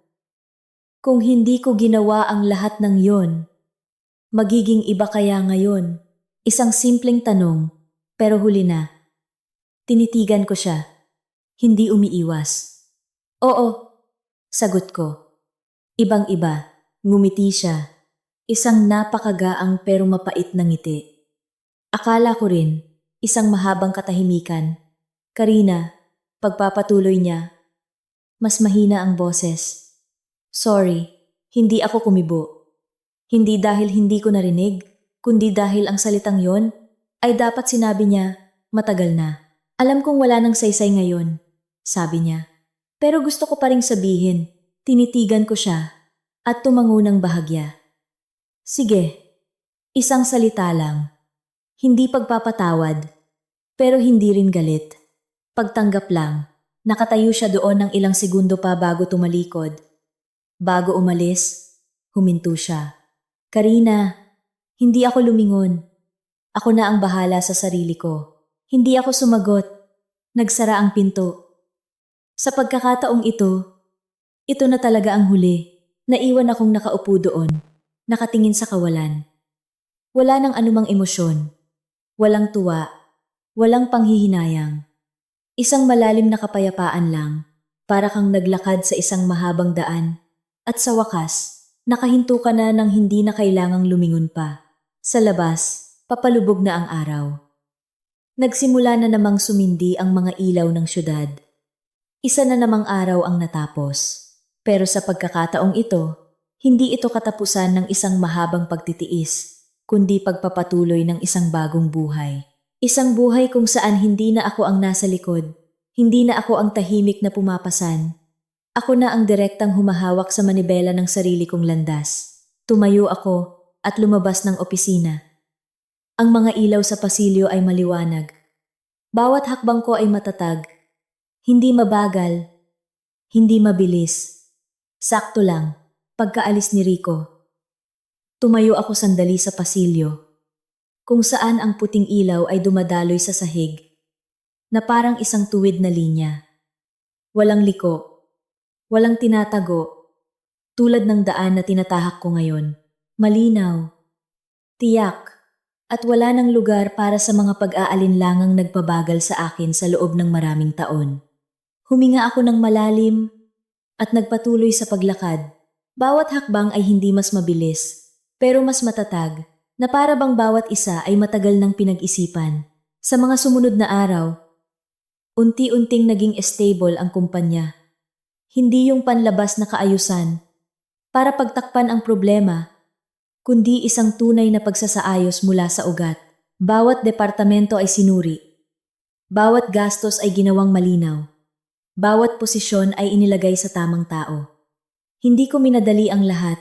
kung hindi ko ginawa ang lahat ng yon, magiging iba kaya ngayon? Isang simpleng tanong, pero huli na. Tinitigan ko siya. Hindi umiiwas. Oo, sagot ko. Ibang-iba, ngumiti siya. Isang napakagaang pero mapait na ngiti. Akala ko rin, isang mahabang katahimikan. Karina, pagpapatuloy niya, mas mahina ang boses. Sorry, hindi ako kumibo. Hindi dahil hindi ko narinig, kundi dahil ang salitang yon ay dapat sinabi niya matagal na. Alam kong wala nang saysay ngayon, sabi niya. Pero gusto ko pa ring sabihin. Tinitigan ko siya at tumango ng bahagya. Sige, isang salita lang. Hindi pagpapatawad, pero hindi rin galit. Pagtanggap lang. Nakatayo siya doon ng ilang segundo pa bago tumalikod. Bago umalis, huminto siya. Karina, hindi ako lumingon. Ako na ang bahala sa sarili ko. Hindi ako sumagot. Nagsara ang pinto. Sa pagkakataong ito na talaga ang huli. Naiwan akong nakaupo doon, nakatingin sa kawalan. Wala nang anumang emosyon. Walang tuwa. Walang panghihinayang. Isang malalim na kapayapaan lang, para kang naglakad sa isang mahabang daan. At sa wakas, nakahinto ka na ng hindi na kailangang lumingon pa. Sa labas, papalubog na ang araw. Nagsimula na namang sumindi ang mga ilaw ng syudad. Isa na namang araw ang natapos. Pero sa pagkakataong ito, hindi ito katapusan ng isang mahabang pagtitiis, kundi pagpapatuloy ng isang bagong buhay. Isang buhay kung saan hindi na ako ang nasa likod, hindi na ako ang tahimik na pumapasan. Ako na ang direktang humahawak sa manibela ng sarili kong landas. Tumayo ako at lumabas ng opisina. Ang mga ilaw sa pasilyo ay maliwanag. Bawat hakbang ko ay matatag. Hindi mabagal. Hindi mabilis. Sakto lang, pagkaalis ni Rico. Tumayo ako sandali sa pasilyo, kung saan ang puting ilaw ay dumadaloy sa sahig, na parang isang tuwid na linya. Walang liko, walang tinatago, tulad ng daan na tinatahak ko ngayon. Malinaw, tiyak, at wala ng lugar para sa mga pag-aalinlangang nagpabagal sa akin sa loob ng maraming taon. Huminga ako ng malalim at nagpatuloy sa paglakad. Bawat hakbang ay hindi mas mabilis, pero mas matatag, na para bang bawat isa ay matagal ng pinag-isipan. Sa mga sumunod na araw, unti-unting naging stable ang kumpanya. Hindi yung panlabas na kaayusan para pagtakpan ang problema, kundi isang tunay na pagsasaayos mula sa ugat. Bawat departamento ay sinuri. Bawat gastos ay ginawang malinaw. Bawat posisyon ay inilagay sa tamang tao. Hindi ko minadali ang lahat,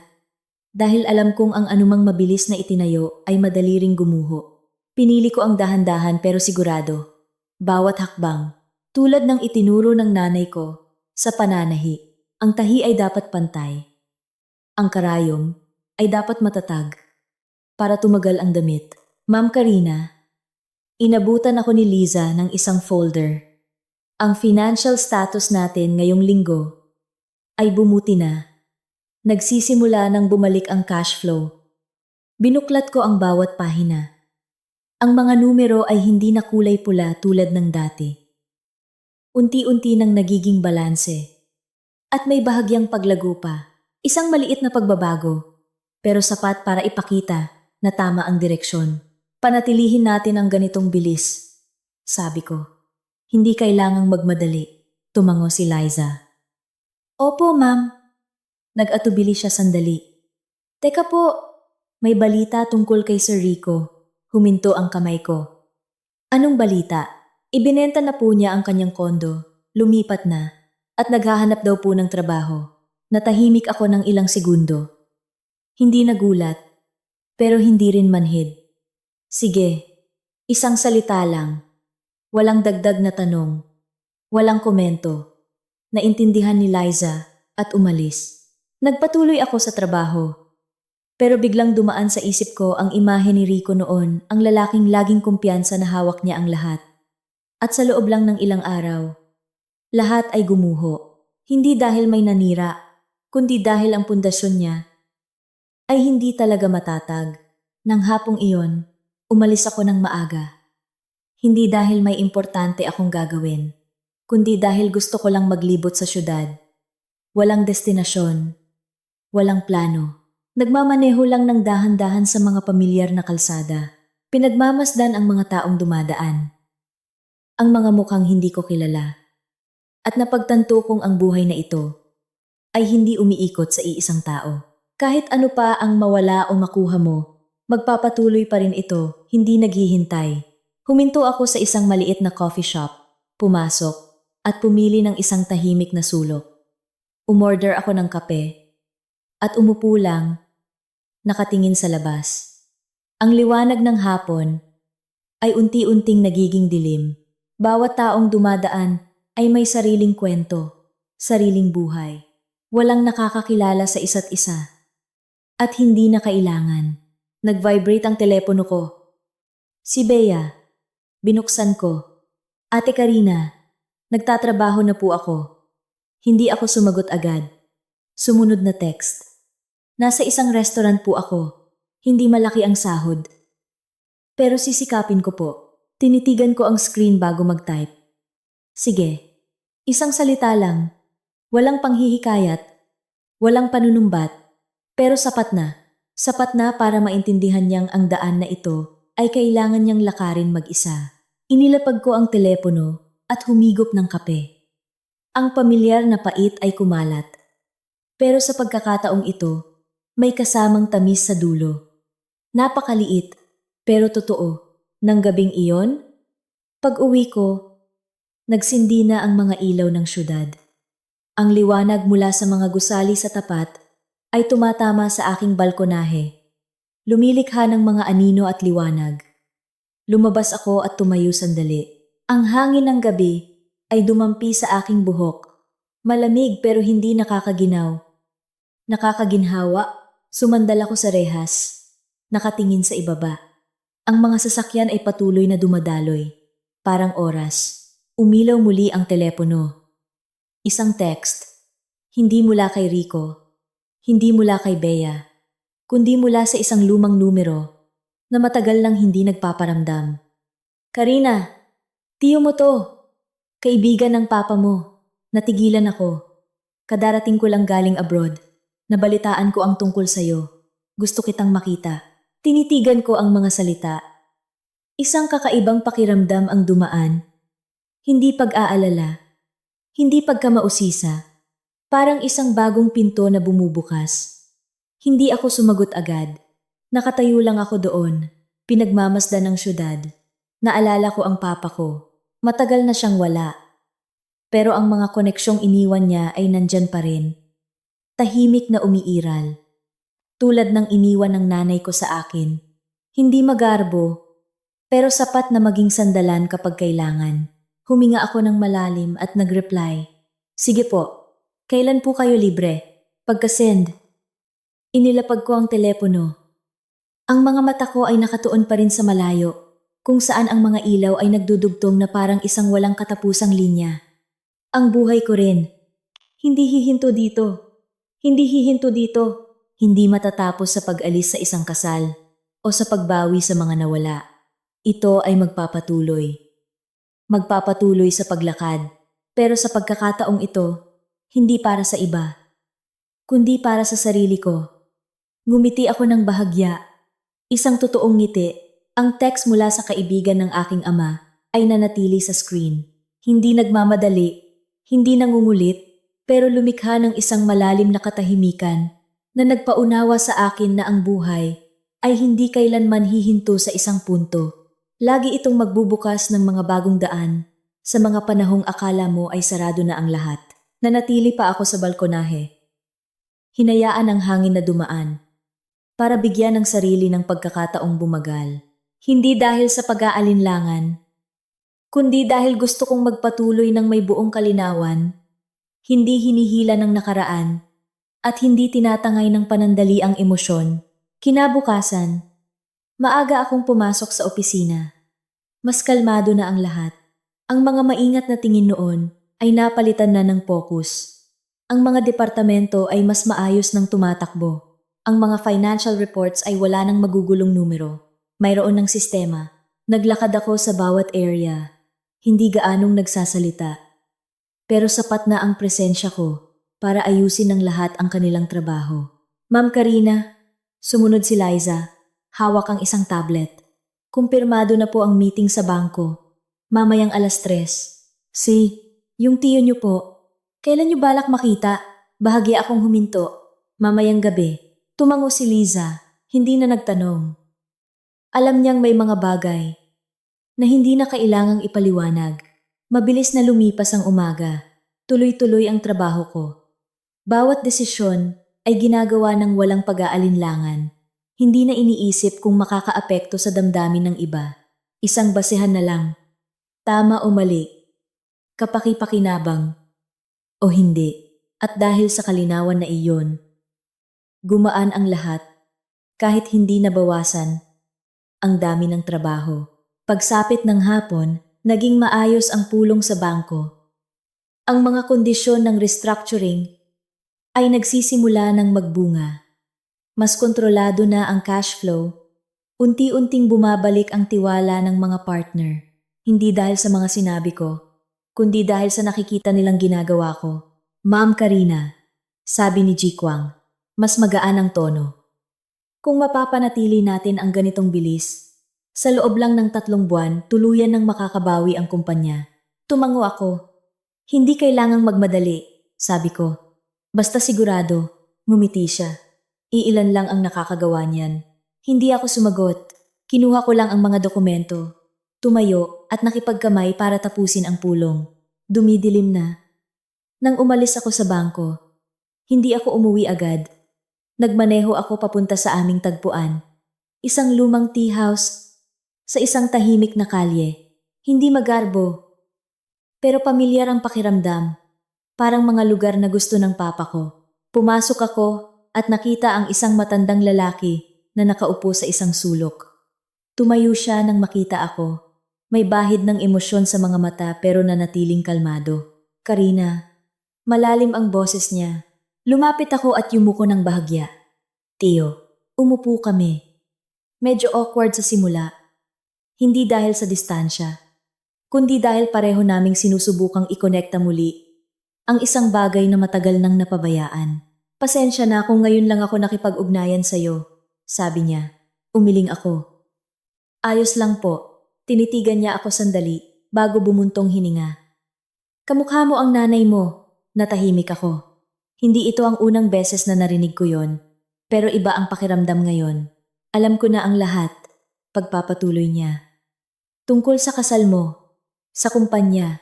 dahil alam kong ang anumang mabilis na itinayo ay madali ring gumuho. Pinili ko ang dahan-dahan pero sigurado. Bawat hakbang, tulad ng itinuro ng nanay ko, sa pananahi, ang tahi ay dapat pantay. Ang karayom ay dapat matatag, para tumagal ang damit. Ma'am Karina, inabutan ako ni Liza ng isang folder. Ang financial status natin ngayong linggo ay bumuti na. Nagsisimula nang bumalik ang cash flow. Binuklat ko ang bawat pahina. Ang mga numero ay hindi na kulay pula tulad ng dati. Unti-unti nang nagiging balanse. At may bahagyang paglago pa. Isang maliit na pagbabago, pero sapat para ipakita na tama ang direksyon. Panatilihin natin ang ganitong bilis, sabi ko. Hindi kailangang magmadali, tumango si Liza. Opo, ma'am. Nag-atubili siya sandali. Teka po, may balita tungkol kay Sir Rico. Huminto ang kamay ko. Anong balita? Ibinenta na po niya ang kanyang kondo, lumipat na, at naghahanap daw po ng trabaho. Natahimik ako ng ilang segundo. Hindi nagulat, pero hindi rin manhid. Sige, isang salita lang. Walang dagdag na tanong. Walang komento. Naintindihan ni Liza at umalis. Nagpatuloy ako sa trabaho. Pero biglang dumaan sa isip ko ang imahe ni Rico noon, ang lalaking laging kumpiyansa na hawak niya ang lahat. At sa loob lang ng ilang araw, lahat ay gumuho. Hindi dahil may nanira, kundi dahil ang pundasyon niya ay hindi talaga matatag. Nang hapong iyon, umalis ako ng maaga. Hindi dahil may importante akong gagawin, kundi dahil gusto ko lang maglibot sa syudad. Walang destinasyon, walang plano. Nagmamaneho lang ng dahan-dahan sa mga pamilyar na kalsada. Pinagmamasdan ang mga taong dumadaan. Ang mga mukhang hindi ko kilala. At napagtanto kong ang buhay na ito ay hindi umiikot sa iisang tao. Kahit ano pa ang mawala o makuha mo, magpapatuloy pa rin ito, hindi naghihintay. Huminto ako sa isang maliit na coffee shop, pumasok, at pumili ng isang tahimik na sulok. Umorder ako ng kape, at umupo lang, nakatingin sa labas. Ang liwanag ng hapon ay unti-unting nagiging dilim. Bawat taong dumadaan ay may sariling kwento, sariling buhay. Walang nakakakilala sa isa't isa. At hindi na kailangan. Nag-vibrate ang telepono ko. Si Bea. Binuksan ko. Ate Karina, nagtatrabaho na po ako. Hindi ako sumagot agad. Sumunod na text. Nasa isang restaurant po ako. Hindi malaki ang sahod. Pero sisikapin ko po. Tinitigan ko ang screen bago mag-type. Sige. Isang salita lang. Walang panghihikayat. Walang panunumbat. Pero sapat na. Sapat na para maintindihan niyang ang daan na ito ay kailangan niyang lakarin mag-isa. Inilapag ko ang telepono at humigop ng kape. Ang pamilyar na pait ay kumalat. Pero sa pagkakataong ito, may kasamang tamis sa dulo. Napakaliit, pero totoo. Nang gabing iyon, pag-uwi ko, nagsindi na ang mga ilaw ng syudad. Ang liwanag mula sa mga gusali sa tapat ay tumatama sa aking balkonahe. Lumilikha ng mga anino at liwanag. Lumabas ako at tumayo sandali. Ang hangin ng gabi ay dumampi sa aking buhok. Malamig pero hindi nakakaginaw. Nakakaginhawa, sumandal ako sa rehas. Nakatingin sa ibaba. Ang mga sasakyan ay patuloy na dumadaloy. Parang oras. Umilaw muli ang telepono. Isang text. Hindi mula kay Rico. Hindi mula kay Bea. Kundi mula sa isang lumang numero na matagal nang hindi nagpaparamdam. Karina, tiyo mo to. Kaibigan ng papa mo. Natigilan ako. Kadarating ko lang galing abroad. Nabalitaan ko ang tungkol sa'yo. Gusto kitang makita. Tinitigan ko ang mga salita. Isang kakaibang pakiramdam ang dumaan. Hindi pag-aalala. Hindi pagkamausisa. Parang isang bagong pinto na bumubukas. Hindi ako sumagot agad. Nakatayo lang ako doon. Pinagmamasdan ng syudad. Naalala ko ang papa ko. Matagal na siyang wala. Pero ang mga koneksyong iniwan niya ay nandyan pa rin. Tahimik na umiiral. Tulad ng iniwan ng nanay ko sa akin. Hindi magarbo, pero sapat na maging sandalan kapag kailangan. Huminga ako ng malalim at nag-reply. Sige po, kailan po kayo libre? Pagka-send. Inilapag ko ang telepono. Ang mga mata ko ay nakatuon pa rin sa malayo, kung saan ang mga ilaw ay nagdudugtong na parang isang walang katapusang linya. Ang buhay ko rin. Hindi hihinto dito. Hindi hihinto dito. Hindi matatapos sa pag-alis sa isang kasal o sa pagbawi sa mga nawala. Ito ay magpapatuloy. Magpapatuloy sa paglakad. Pero sa pagkakataong ito, hindi para sa iba, kundi para sa sarili ko. Ngumiti ako ng bahagya. Isang totoong ngiti. Ang text mula sa kaibigan ng aking ama ay nanatili sa screen. Hindi nagmamadali, hindi nangungulit, pero lumikha ng isang malalim na katahimikan na nagpaunawa sa akin na ang buhay ay hindi kailanman hihinto sa isang punto. Lagi itong magbubukas ng mga bagong daan sa mga panahong akala mo ay sarado na ang lahat. Nanatili pa ako sa balkonahe. Hinayaan ang hangin na dumaan para bigyan ng sarili ng pagkakataong bumagal. Hindi dahil sa pag-aalinlangan, kundi dahil gusto kong magpatuloy ng may buong kalinawan, hindi hinihila ng nakaraan, at hindi tinatangay ng panandali ang emosyon. Kinabukasan, maaga akong pumasok sa opisina. Mas kalmado na ang lahat. Ang mga maingat na tingin noon ay napalitan na ng focus. Ang mga departamento ay mas maayos ng tumatakbo. Ang mga financial reports ay wala ng magugulong numero. Mayroon ng sistema. Naglakad ako sa bawat area. Hindi gaanong nagsasalita. Pero sapat na ang presensya ko para ayusin ng lahat ang kanilang trabaho. Ma'am Karina, sumunod si Liza. Hawak ang isang tablet. Kumpirmado na po ang meeting sa bangko. Mamayang 3:00. Yung tiyo niyo po. Kailan niyo balak makita? Bahagya akong huminto. Mamayang gabi. Tumango si Liza. Hindi na nagtanong. Alam niyang may mga bagay na hindi na kailangang ipaliwanag. Mabilis na lumipas ang umaga. Tuloy-tuloy ang trabaho ko. Bawat desisyon ay ginagawa ng walang pag-aalinlangan. Hindi na iniisip kung makakaapekto sa damdamin ng iba. Isang basehan na lang. Tama o mali. Kapaki-pakinabang o hindi. At dahil sa kalinawan na iyon, gumaan ang lahat kahit hindi nabawasan ang dami ng trabaho. Pagsapit ng hapon, naging maayos ang pulong sa bangko. Ang mga kondisyon ng restructuring ay nagsisimula ng magbunga. Mas kontrolado na ang cash flow. Unti-unting bumabalik ang tiwala ng mga partner. Hindi dahil sa mga sinabi ko, kundi dahil sa nakikita nilang ginagawa ko. Ma'am Karina, sabi ni Ji Kwang, mas magaan ang tono. Kung mapapanatili natin ang ganitong bilis, sa loob lang ng 3 buwan, tuluyan ng makakabawi ang kumpanya. Tumango ako. Hindi kailangang magmadali, sabi ko. Basta sigurado, ngumiti siya. Iilan lang ang nakakagawa niyan. Hindi ako sumagot. Kinuha ko lang ang mga dokumento. Tumayo at nakipagkamay para tapusin ang pulong. Dumidilim na. Nang umalis ako sa bangko, hindi ako umuwi agad. Nagmaneho ako papunta sa aming tagpuan. Isang lumang tea house sa isang tahimik na kalye. Hindi magarbo, pero pamilyar ang pakiramdam. Parang mga lugar na gusto ng papa ko. Pumasok ako at nakita ang isang matandang lalaki na nakaupo sa isang sulok. Tumayo siya nang makita ako. May bahid ng emosyon sa mga mata pero nanatiling kalmado. Karina, malalim ang boses niya. Lumapit ako at yumuko ng bahagya. Tio, umupo kami. Medyo awkward sa simula. Hindi dahil sa distansya, kundi dahil pareho naming sinusubukang ikonekta muli ang isang bagay na matagal nang napabayaan. Pasensya na kung ngayon lang ako nakipag-ugnayan sa'yo, sabi niya. Umiling ako. Ayos lang po. Tinitigan niya ako sandali bago bumuntong hininga. Kamukha mo ang nanay mo. Natahimik ako. Hindi ito ang unang beses na narinig ko yon, pero iba ang pakiramdam ngayon. Alam ko na ang lahat, pagpapatuloy niya. Tungkol sa kasal mo, sa kumpanya,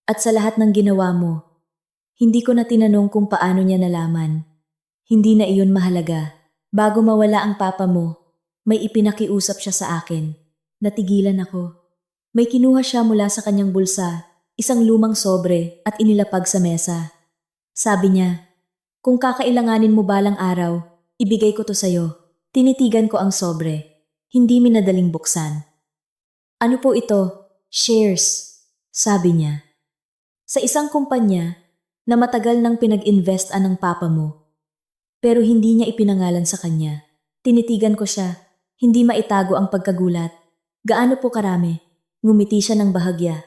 at sa lahat ng ginawa mo. Hindi ko na tinanong kung paano niya nalaman. Hindi na iyon mahalaga. Bago mawala ang papa mo, may ipinakiusap siya sa akin. Natigilan ako. May kinuha siya mula sa kanyang bulsa, isang lumang sobre at inilapag sa mesa. Sabi niya, kung kakailanganin mo balang araw, ibigay ko to sa'yo. Tinitigan ko ang sobre. Hindi minadaling buksan. Ano po ito? Shares, sabi niya. Sa isang kumpanya na matagal nang pinag-investan ng papa mo. Pero hindi niya ipinangalan sa kanya. Tinitigan ko siya. Hindi maitago ang pagkagulat. Gaano po karami? Ngumiti siya ng bahagya.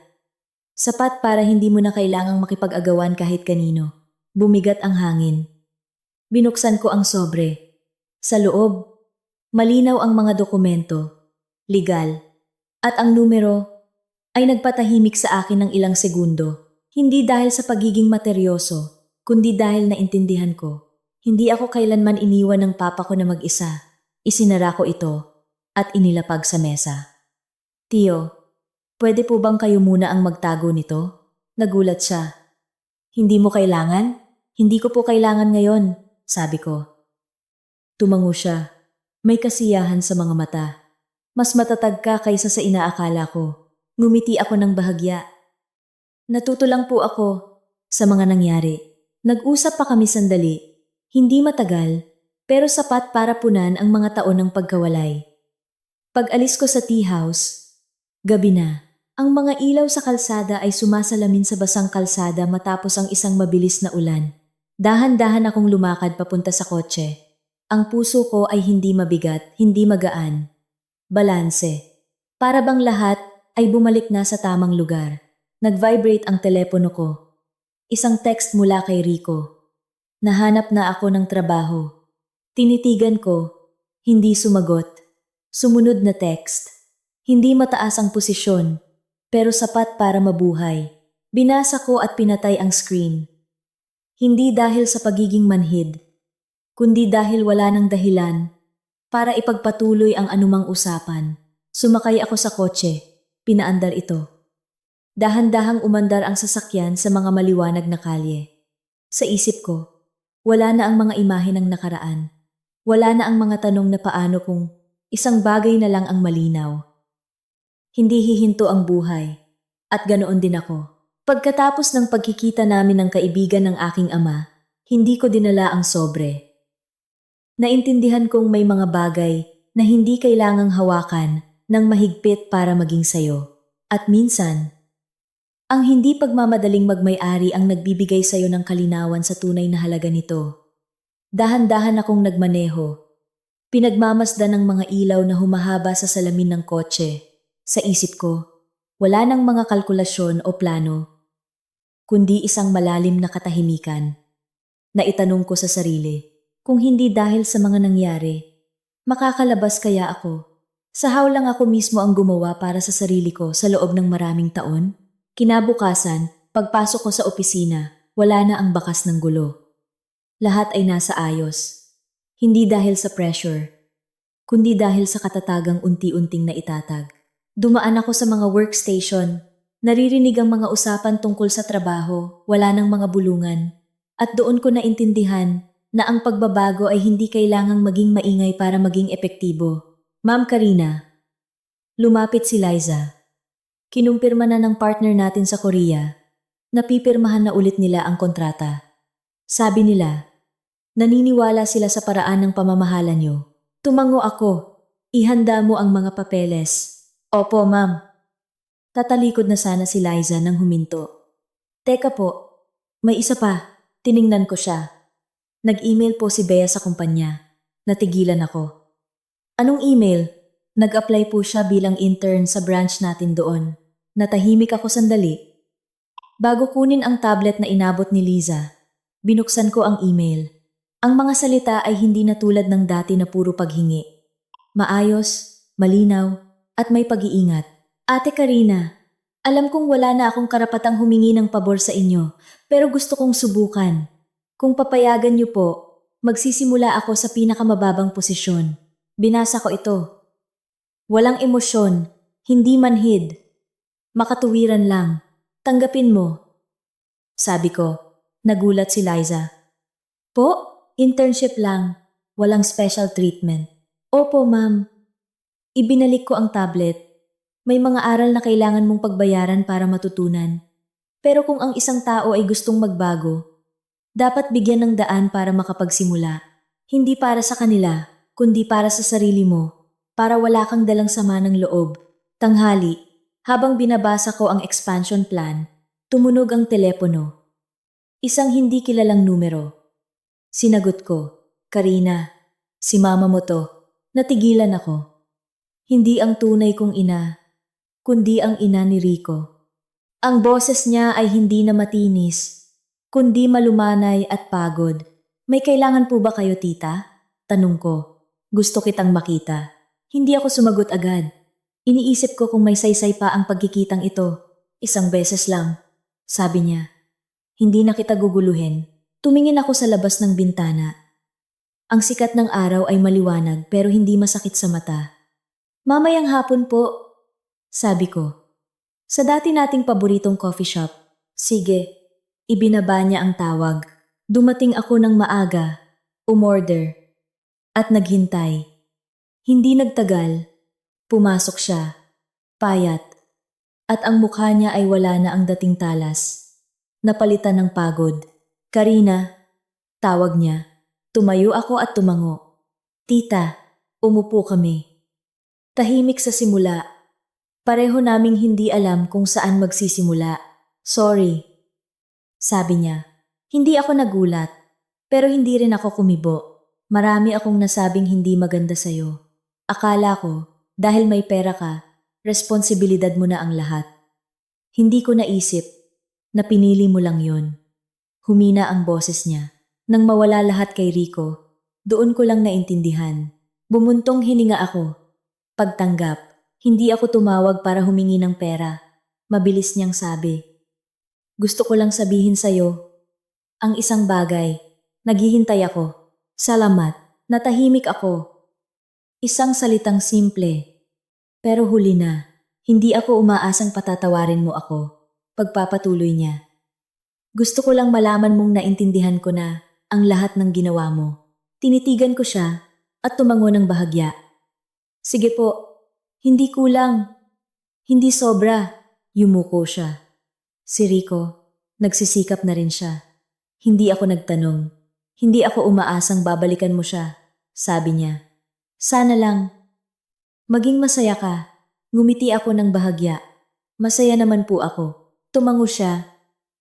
Sapat para hindi mo na kailangang makipag-agawan kahit kanino. Bumigat ang hangin. Binuksan ko ang sobre. Sa loob, malinaw ang mga dokumento. Legal. At ang numero ay nagpatahimik sa akin ng ilang segundo. Hindi dahil sa pagiging materyoso, kundi dahil naintindihan ko. Hindi ako kailanman iniwan ng papa ko na mag-isa. Isinara ko ito at inilapag sa mesa. Tio, pwede po bang kayo muna ang magtago nito? Nagulat siya. Hindi mo kailangan? Hindi ko po kailangan ngayon, sabi ko. Tumango siya. May kasiyahan sa mga mata. Mas matatag ka kaysa sa inaakala ko. Ngumiti ako ng bahagya. Natuto lang po ako sa mga nangyari. Nag-usap pa kami sandali. Hindi matagal, pero sapat para punan ang mga taon ng pagkawalay. Pag-alis ko sa tea house, gabi na. Ang mga ilaw sa kalsada ay sumasalamin sa basang kalsada matapos ang isang mabilis na ulan. Dahan-dahan akong lumakad papunta sa kotse. Ang puso ko ay hindi mabigat, hindi magaan. Balanse. Para bang lahat ay bumalik na sa tamang lugar. Nag-vibrate ang telepono ko. Isang text mula kay Rico. Nahanap na ako ng trabaho. Tinitigan ko, hindi sumagot. Sumunod na text. Hindi mataas ang posisyon, pero sapat para mabuhay. Binasa ko at pinatay ang screen. Hindi dahil sa pagiging manhid, kundi dahil wala ng dahilan para ipagpatuloy ang anumang usapan. Sumakay ako sa kotse, pinaandar ito. Dahan-dahang umandar ang sasakyan sa mga maliwanag na kalye. Sa isip ko, wala na ang mga imahe ng nakaraan. Wala na ang mga tanong na paano kung isang bagay na lang ang malinaw. Hindi hihinto ang buhay. At ganoon din ako. Pagkatapos ng pagkikita namin ng kaibigan ng aking ama, hindi ko dinala ang sobre. Naintindihan kong may mga bagay na hindi kailangang hawakan ng mahigpit para maging sayo. At minsan, ang hindi pagmamadaling magmay-ari ang nagbibigay sa'yo ng kalinawan sa tunay na halaga nito. Dahan-dahan akong nagmaneho. Pinagmamasdan ng mga ilaw na humahaba sa salamin ng kotse. Sa isip ko, wala nang mga kalkulasyon o plano, kundi isang malalim na katahimikan. Naitanong ko sa sarili, kung hindi dahil sa mga nangyari, makakalabas kaya ako? Sahaw lang ako mismo ang gumawa para sa sarili ko sa loob ng maraming taon. Kinabukasan, pagpasok ko sa opisina, wala na ang bakas ng gulo. Lahat ay nasa ayos. Hindi dahil sa pressure, kundi dahil sa katatagang unti-unting naitatag. Dumaan ako sa mga workstation, naririnig ang mga usapan tungkol sa trabaho, wala ng mga bulungan. At doon ko naintindihan na ang pagbabago ay hindi kailangang maging maingay para maging epektibo. Ma'am Karina, lumapit si Liza. Kinumpirma na ng partner natin sa Korea. Napipirmahan na ulit nila ang kontrata. Sabi nila, naniniwala sila sa paraan ng pamamahala nyo. Tumango ako. Ihanda mo ang mga papeles. Opo, ma'am. Tatalikod na sana si Liza nang huminto. Teka po, may isa pa. Tiningnan ko siya. Nag-email po si Bea sa kumpanya. Natigilan ako. Anong email? Nag-apply po siya bilang intern sa branch natin doon. Natahimik ako sandali. Bago kunin ang tablet na inabot ni Liza, binuksan ko ang email. Ang mga salita ay hindi na tulad ng dati na puro paghingi. Maayos, malinaw, at may pag-iingat. Ate Karina, alam kong wala na akong karapatang humingi ng pabor sa inyo, pero gusto kong subukan. Kung papayagan niyo po, magsisimula ako sa pinakamababang posisyon. Binasa ko ito. Walang emosyon, hindi manhid. Makatuwiran lang. Tanggapin mo. Sabi ko, nagulat si Liza. Po? Internship lang, walang special treatment. Opo, ma'am. Ibinalik ko ang tablet. May mga aral na kailangan mong pagbayaran para matutunan. Pero kung ang isang tao ay gustong magbago, dapat bigyan ng daan para makapagsimula. Hindi para sa kanila, kundi para sa sarili mo, para wala kang dalang sama ng loob. Tanghali, habang binabasa ko ang expansion plan, tumunog ang telepono. Isang hindi kilalang numero. Sinagot ko, Karina, si mama mo to. Natigilan ako. Hindi ang tunay kong ina, kundi ang ina ni Rico. Ang boses niya ay hindi na matinis, kundi malumanay at pagod. May kailangan po ba kayo, tita? Tanong ko. Gusto kitang makita. Hindi ako sumagot agad. Iniisip ko kung may saysay pa ang pagkikitang ito. Isang beses lang. Sabi niya, hindi na kita guguluhin. Tumingin ako sa labas ng bintana. Ang sikat ng araw ay maliwanag pero hindi masakit sa mata. Mamayang hapon po, sabi ko. Sa dati nating paboritong coffee shop. Sige, ibinaba niya ang tawag. Dumating ako ng maaga, umorder, at naghintay. Hindi nagtagal, pumasok siya, payat, at ang mukha niya ay wala na ang dating talas. Napalitan ng pagod. Karina, tawag niya. Tumayo ako at tumango. Tita, umupo kami. Tahimik sa simula. Pareho naming hindi alam kung saan magsisimula. Sorry, sabi niya. Hindi ako nagulat, pero hindi rin ako kumibo. Marami akong nasabing hindi maganda sa'yo. Akala ko, dahil may pera ka, responsibilidad mo na ang lahat. Hindi ko naisip na pinili mo lang yon. Humina ang boses niya. Nang mawala lahat kay Rico, doon ko lang naintindihan. Bumuntong hininga ako. Pagtanggap, hindi ako tumawag para humingi ng pera. Mabilis niyang sabi. Gusto ko lang sabihin sa'yo, ang isang bagay, naghihintay ako. Salamat, natahimik ako. Isang salitang simple, pero huli na. Hindi ako umaasang patatawarin mo ako. Pagpapatuloy niya. Gusto ko lang malaman mong naintindihan ko na ang lahat ng ginawa mo. Tinitigan ko siya at tumango ng bahagya. Sige po, hindi kulang, hindi sobra, yumuko siya. Si Rico, nagsisikap na rin siya. Hindi ako nagtanong. Hindi ako umaasang babalikan mo siya, sabi niya. Sana lang. Maging masaya ka. Ngumiti ako ng bahagya. Masaya naman po ako. Tumango siya.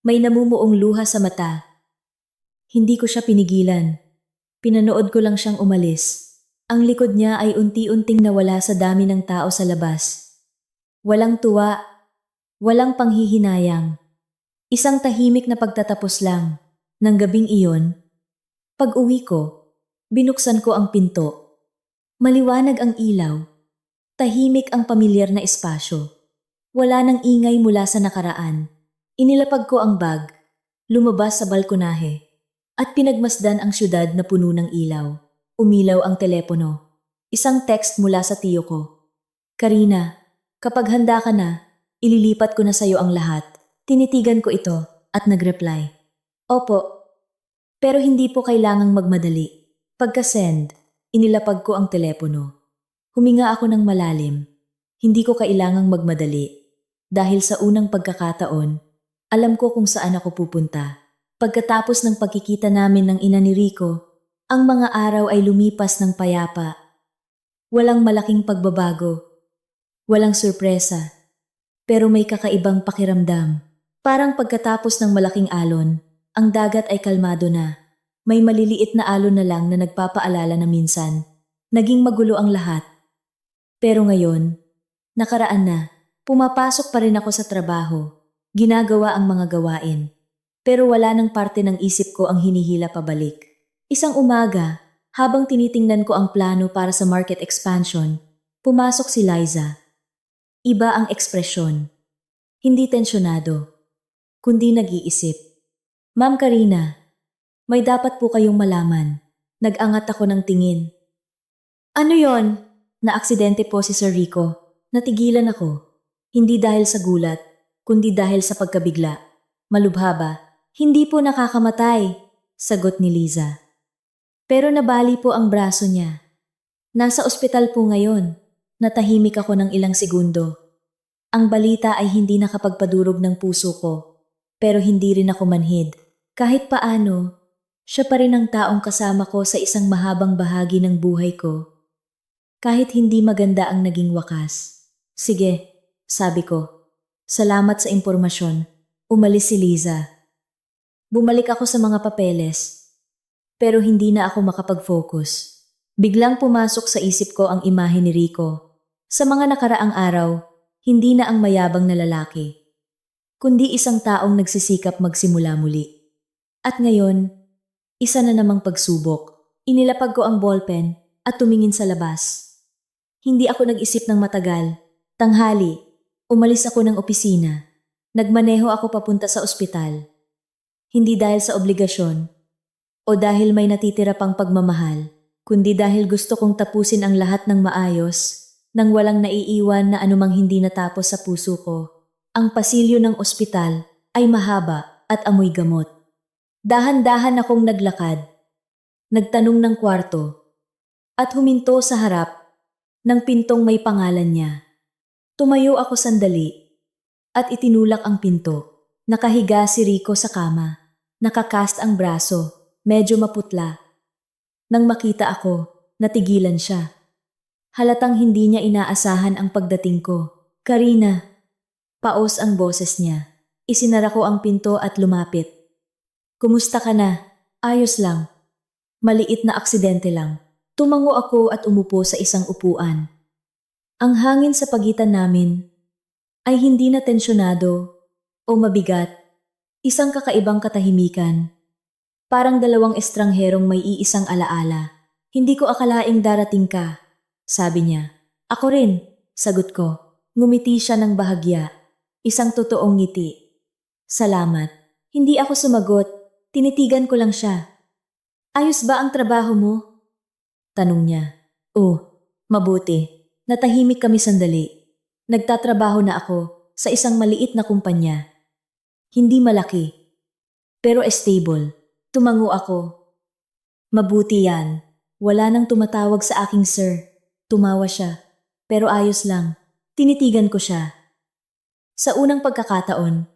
May namumuong luha sa mata. Hindi ko siya pinigilan. Pinanood ko lang siyang umalis. Ang likod niya ay unti-unting nawala sa dami ng tao sa labas. Walang tuwa, walang panghihinayang. Isang tahimik na pagtatapos lang ng gabing iyon. Pag-uwi ko, binuksan ko ang pinto. Maliwanag ang ilaw. Tahimik ang pamilyar na espasyo. Wala nang ingay mula sa nakaraan. Inilapag ko ang bag, lumabas sa balkonahe, at pinagmasdan ang syudad na puno ng ilaw. Umilaw ang telepono. Isang text mula sa tiyo ko. Karina, kapag handa ka na, ililipat ko na sa iyo ang lahat. Tinitigan ko ito at nagreply. Opo, pero hindi po kailangang magmadali. Pagka-send, inilapag ko ang telepono. Huminga ako ng malalim. Hindi ko kailangang magmadali. Dahil sa unang pagkakataon, alam ko kung saan ako pupunta. Pagkatapos ng pagkikita namin ng ina ni Rico, ang mga araw ay lumipas ng payapa. Walang malaking pagbabago. Walang sorpresa. Pero may kakaibang pakiramdam. Parang pagkatapos ng malaking alon, ang dagat ay kalmado na. May maliliit na alon na lang na nagpapaalala na minsan. Naging magulo ang lahat. Pero ngayon, nakaraan na. Pumapasok pa rin ako sa trabaho. Ginagawa ang mga gawain. Pero wala nang parte ng isip ko ang hinihila pabalik. Isang umaga, habang tinitingnan ko ang plano para sa market expansion, pumasok si Liza. Iba ang ekspresyon. Hindi tensyonado, kundi nag-iisip. Ma'am Karina, may dapat po kayong malaman. Nag-angat ako ng tingin. Ano yon? Naaksidente po si Sir Rico. Natigilan ako. Hindi dahil sa gulat, kundi dahil sa pagkabigla. Malubha ba? Hindi po nakakamatay, sagot ni Liza. Pero nabali po ang braso niya. Nasa ospital po ngayon. Natahimik ako ng ilang segundo. Ang balita ay hindi nakapagpadurog ng puso ko. Pero hindi rin ako manhid. Kahit paano, siya pa rin ang taong kasama ko sa isang mahabang bahagi ng buhay ko. Kahit hindi maganda ang naging wakas. Sige, sabi ko. Salamat sa impormasyon. Umalis si Liza. Bumalik ako sa mga papeles. Pero hindi na ako makapag-focus. Biglang pumasok sa isip ko ang imahe ni Rico. Sa mga nakaraang araw, hindi na ang mayabang na lalaki, kundi isang taong nagsisikap magsimula muli. At ngayon, isa na namang pagsubok. Inilapag ko ang ballpen at tumingin sa labas. Hindi ako nag-isip ng matagal. Tanghali, umalis ako ng opisina. Nagmaneho ako papunta sa ospital. Hindi dahil sa obligasyon, o dahil may natitira pang pagmamahal, kundi dahil gusto kong tapusin ang lahat ng maayos, nang walang naiiwan na anumang hindi natapos sa puso ko. Ang pasilyo ng ospital ay mahaba at amoy gamot. Dahan-dahan akong naglakad, nagtanong ng kwarto, at huminto sa harap ng pintong may pangalan niya. Tumayo ako sandali, at itinulak ang pinto. Nakahiga si Rico sa kama, nakakast ang braso. Medyo maputla. Nang makita ako, natigilan siya. Halatang hindi niya inaasahan ang pagdating ko. Karina, paos ang boses niya. Isinara ko ang pinto at lumapit. Kumusta ka na? Ayos lang. Maliit na aksidente lang. Tumango ako at umupo sa isang upuan. Ang hangin sa pagitan namin ay hindi na tensyonado o mabigat. Isang kakaibang katahimikan. Parang dalawang estrangherong may iisang alaala. Hindi ko akalaing darating ka, sabi niya. Ako rin, sagot ko. Ngumiti siya ng bahagya. Isang totoong ngiti. Salamat. Hindi ako sumagot. Tinitigan ko lang siya. Ayos ba ang trabaho mo? Tanong niya. Oh, mabuti. Natahimik kami sandali. Nagtatrabaho na ako sa isang maliit na kumpanya. Hindi malaki, pero stable. Tumango ako. Mabuti yan. Wala nang tumatawag sa aking sir. Tumawa siya. Pero ayos lang. Tinitigan ko siya. Sa unang pagkakataon,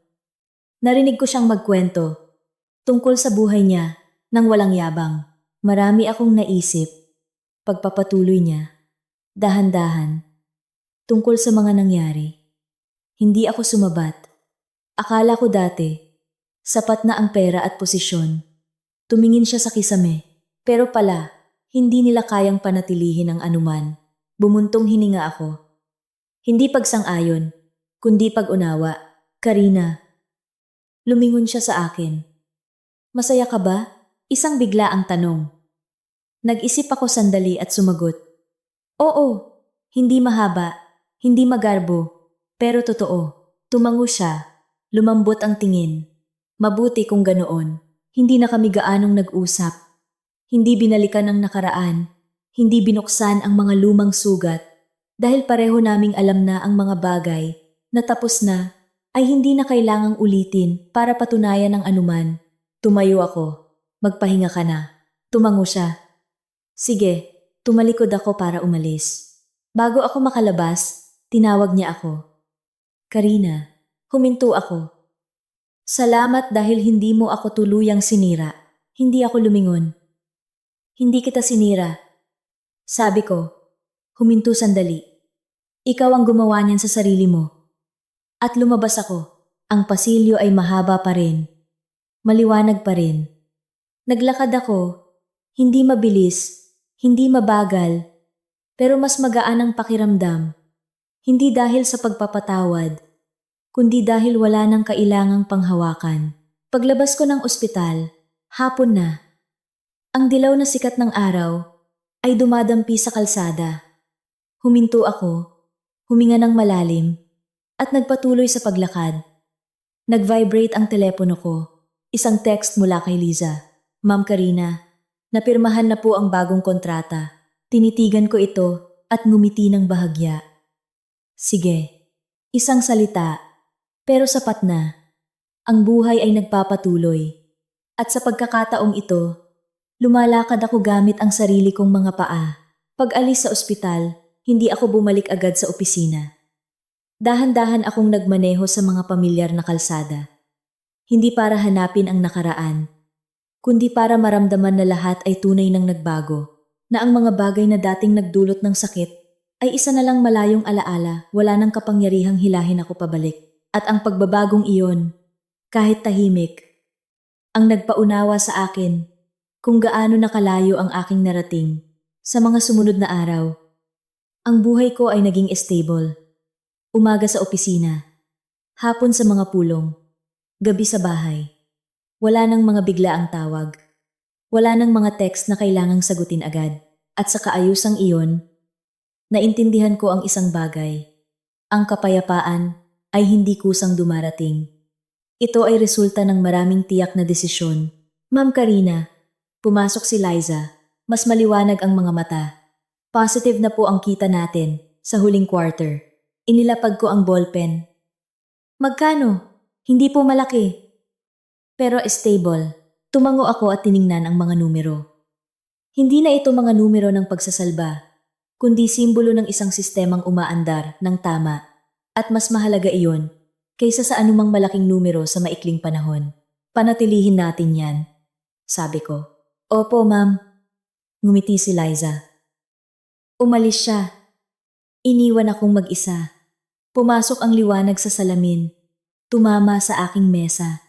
narinig ko siyang magkwento tungkol sa buhay niya nang walang yabang. Marami akong naisip. Pagpapatuloy niya. Dahan-dahan. Tungkol sa mga nangyari. Hindi ako sumabat. Akala ko dati, sapat na ang pera at posisyon. Tumingin siya sa kisame, pero pala, Hindi nila kayang panatilihin ang anuman. Bumuntong hininga ako. Hindi pagsang-ayon, kundi pag-unawa. Karina. Lumingon siya sa akin. Masaya ka ba? Isang bigla ang tanong. Nag-isip ako sandali at sumagot. Oo, hindi mahaba, hindi magarbo, pero totoo. Tumango siya. Lumambot ang tingin. Mabuti kung ganoon. Hindi na kami gaanong nag-usap. Hindi binalikan ang nakaraan. Hindi binuksan ang mga lumang sugat. Dahil pareho naming alam na ang mga bagay na tapos na ay hindi na kailangang ulitin para patunayan ang anuman. Tumayo ako. Magpahinga ka na. Tumango siya. Sige, tumalikod ako para umalis. Bago ako makalabas, tinawag niya ako. Karina, huminto ako. Salamat dahil hindi mo ako tuluyang sinira. Hindi ako lumingon. Hindi kita sinira. Sabi ko, huminto sandali. Ikaw ang gumawa niyan sa sarili mo. At lumabas ako. Ang pasilyo ay mahaba pa rin. Maliwanag pa rin. Naglakad ako. Hindi mabilis, hindi mabagal, pero mas magaan ang pakiramdam. Hindi dahil sa pagpapatawad, kundi dahil wala nang kailangang panghawakan. Paglabas ko ng ospital, hapon na. Ang dilaw na sikat ng araw ay dumadampi sa kalsada. Huminto ako, huminga ng malalim, at nagpatuloy sa paglakad. Nag-vibrate ang telepono ko. Isang text mula kay Liza. Ma'am Karina, napirmahan na po ang bagong kontrata. Tinitigan ko ito at ngumiti ng bahagya. Sige, isang salita, pero sapat na. Ang buhay ay nagpapatuloy. At sa pagkakataong ito, lumalakad ako gamit ang sarili kong mga paa. Pag alis sa ospital, hindi ako bumalik agad sa opisina. Dahan-dahan akong nagmaneho sa mga pamilyar na kalsada. Hindi para hanapin ang nakaraan, kundi para maramdaman na lahat ay tunay nang nagbago, na ang mga bagay na dating nagdulot ng sakit ay isa na lang malayong alaala, wala nang kapangyarihang hilahin ako pabalik. At ang pagbabagong iyon, kahit tahimik, ang nagpaunawa sa akin kung gaano nakalayo ang aking narating. Sa mga sumunod na araw, ang buhay ko ay naging stable. Umaga sa opisina, hapon sa mga pulong, gabi sa bahay. Wala nang mga biglaang tawag. Wala nang mga text na kailangang sagutin agad. At sa kaayusang iyon, naintindihan ko ang isang bagay. Ang kapayapaan ay hindi kusang dumarating. Ito ay resulta ng maraming tiyak na desisyon. Ma'am Karina, pumasok si Liza. Mas maliwanag ang mga mata. Positive na po ang kita natin sa huling quarter. Inilapag ko ang ballpen. Magkano? Hindi po malaki. Pero stable. Tumango ako at tiningnan ang mga numero. Hindi na ito mga numero ng pagsasalba, kundi simbolo ng isang sistemang umaandar ng tama. At mas mahalaga iyon kaysa sa anumang malaking numero sa maikling panahon. Panatilihin natin yan, sabi ko. Opo, ma'am. Ngumiti si Liza. Umalis siya. Iniwan akong mag-isa. Pumasok ang liwanag sa salamin. Tumama sa aking mesa.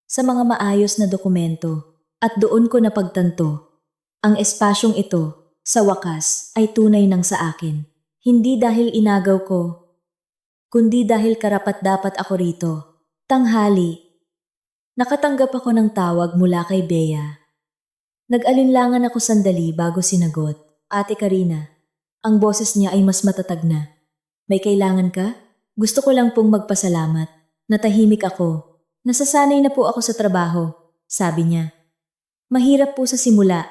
Sa mga maayos na dokumento. At doon ko napagtanto. Ang espasyong ito, sa wakas, ay tunay nang sa akin. Hindi dahil inagaw ko, kundi dahil karapat-dapat ako rito. Tanghali. Nakatanggap ako ng tawag mula kay Bea. Nag-alinlangan ako sandali bago sinagot. Ate Karina, ang boses niya ay mas matatag na. May kailangan ka? Gusto ko lang pong magpasalamat. Natahimik ako. Nasasanay na po ako sa trabaho, sabi niya. Mahirap po sa simula,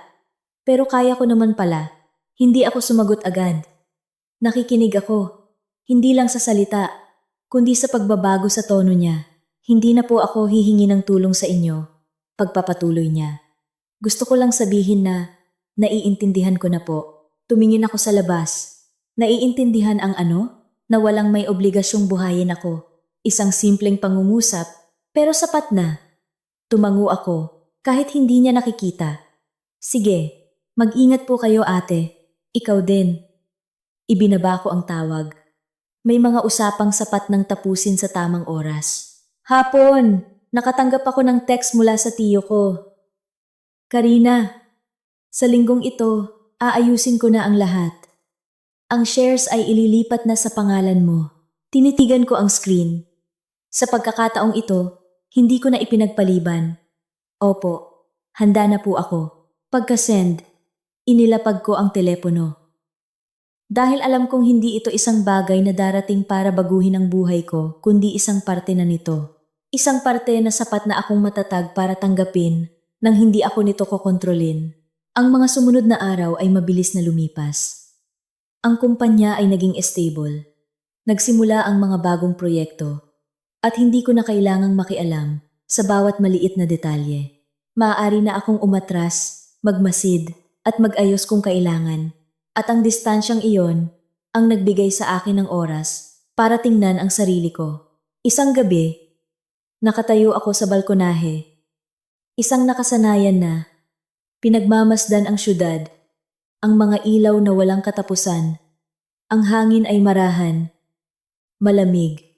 pero kaya ko naman pala. Hindi ako sumagot agad. Nakikinig ako, hindi lang sa salita, kundi sa pagbabago sa tono niya. Hindi na po ako hihingi ng tulong sa inyo. Pagpapatuloy niya. Gusto ko lang sabihin na naiintindihan ko na po. Tumingin ako sa labas. Naiintindihan ang ano? Na walang may obligasyong buhayin ako. Isang simpleng pangungusap, pero sapat na. Tumango ako, kahit hindi niya nakikita. Sige, mag-ingat po kayo ate. Ikaw din. Ibinaba ko ang tawag. May mga usapang sapat ng tapusin sa tamang oras. Hapon! Nakatanggap ako ng text mula sa tiyo ko. Karina, sa linggong ito, Aayusin ko na ang lahat. Ang shares ay ililipat na sa pangalan mo. Tinitigan ko ang screen. Sa pagkakataong ito, hindi ko na ipinagpaliban. Opo, handa na po ako. Pagka-send, inilapag ko ang telepono. Dahil alam kong hindi ito isang bagay na darating para baguhin ang buhay ko, kundi isang parte na nito. Isang parte na sapat na akong matatag para tanggapin nang hindi ako nito kokontrolin. Ang mga sumunod na araw ay mabilis na lumipas. Ang kumpanya ay naging stable. Nagsimula ang mga bagong proyekto at hindi ko na kailangang makialam sa bawat maliit na detalye. Maaari na akong umatras, magmasid at mag-ayos kung kailangan. At ang distansyang iyon ang nagbigay sa akin ng oras para tingnan ang sarili ko. Isang gabi, nakatayo ako sa balkonahe. Isang nakasanayan na pinagmamasdan ang syudad, ang mga ilaw na walang katapusan. Ang hangin ay marahan, malamig,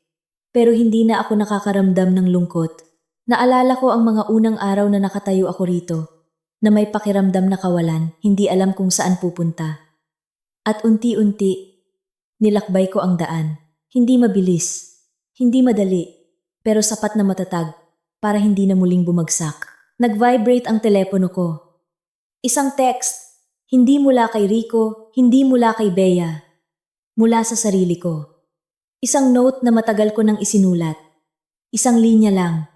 pero hindi na ako nakakaramdam ng lungkot. Naalala ko ang mga unang araw na nakatayo ako rito, na may pakiramdam na kawalan, hindi alam kung saan pupunta. At unti-unti, nilakbay ko ang daan. Hindi mabilis, hindi madali, pero sapat na matatag para hindi na muling bumagsak. Nag-vibrate ang telepono ko. Isang text, hindi mula kay Rico, hindi mula kay Bea, mula sa sarili ko. Isang note na matagal ko nang isinulat. Isang linya lang.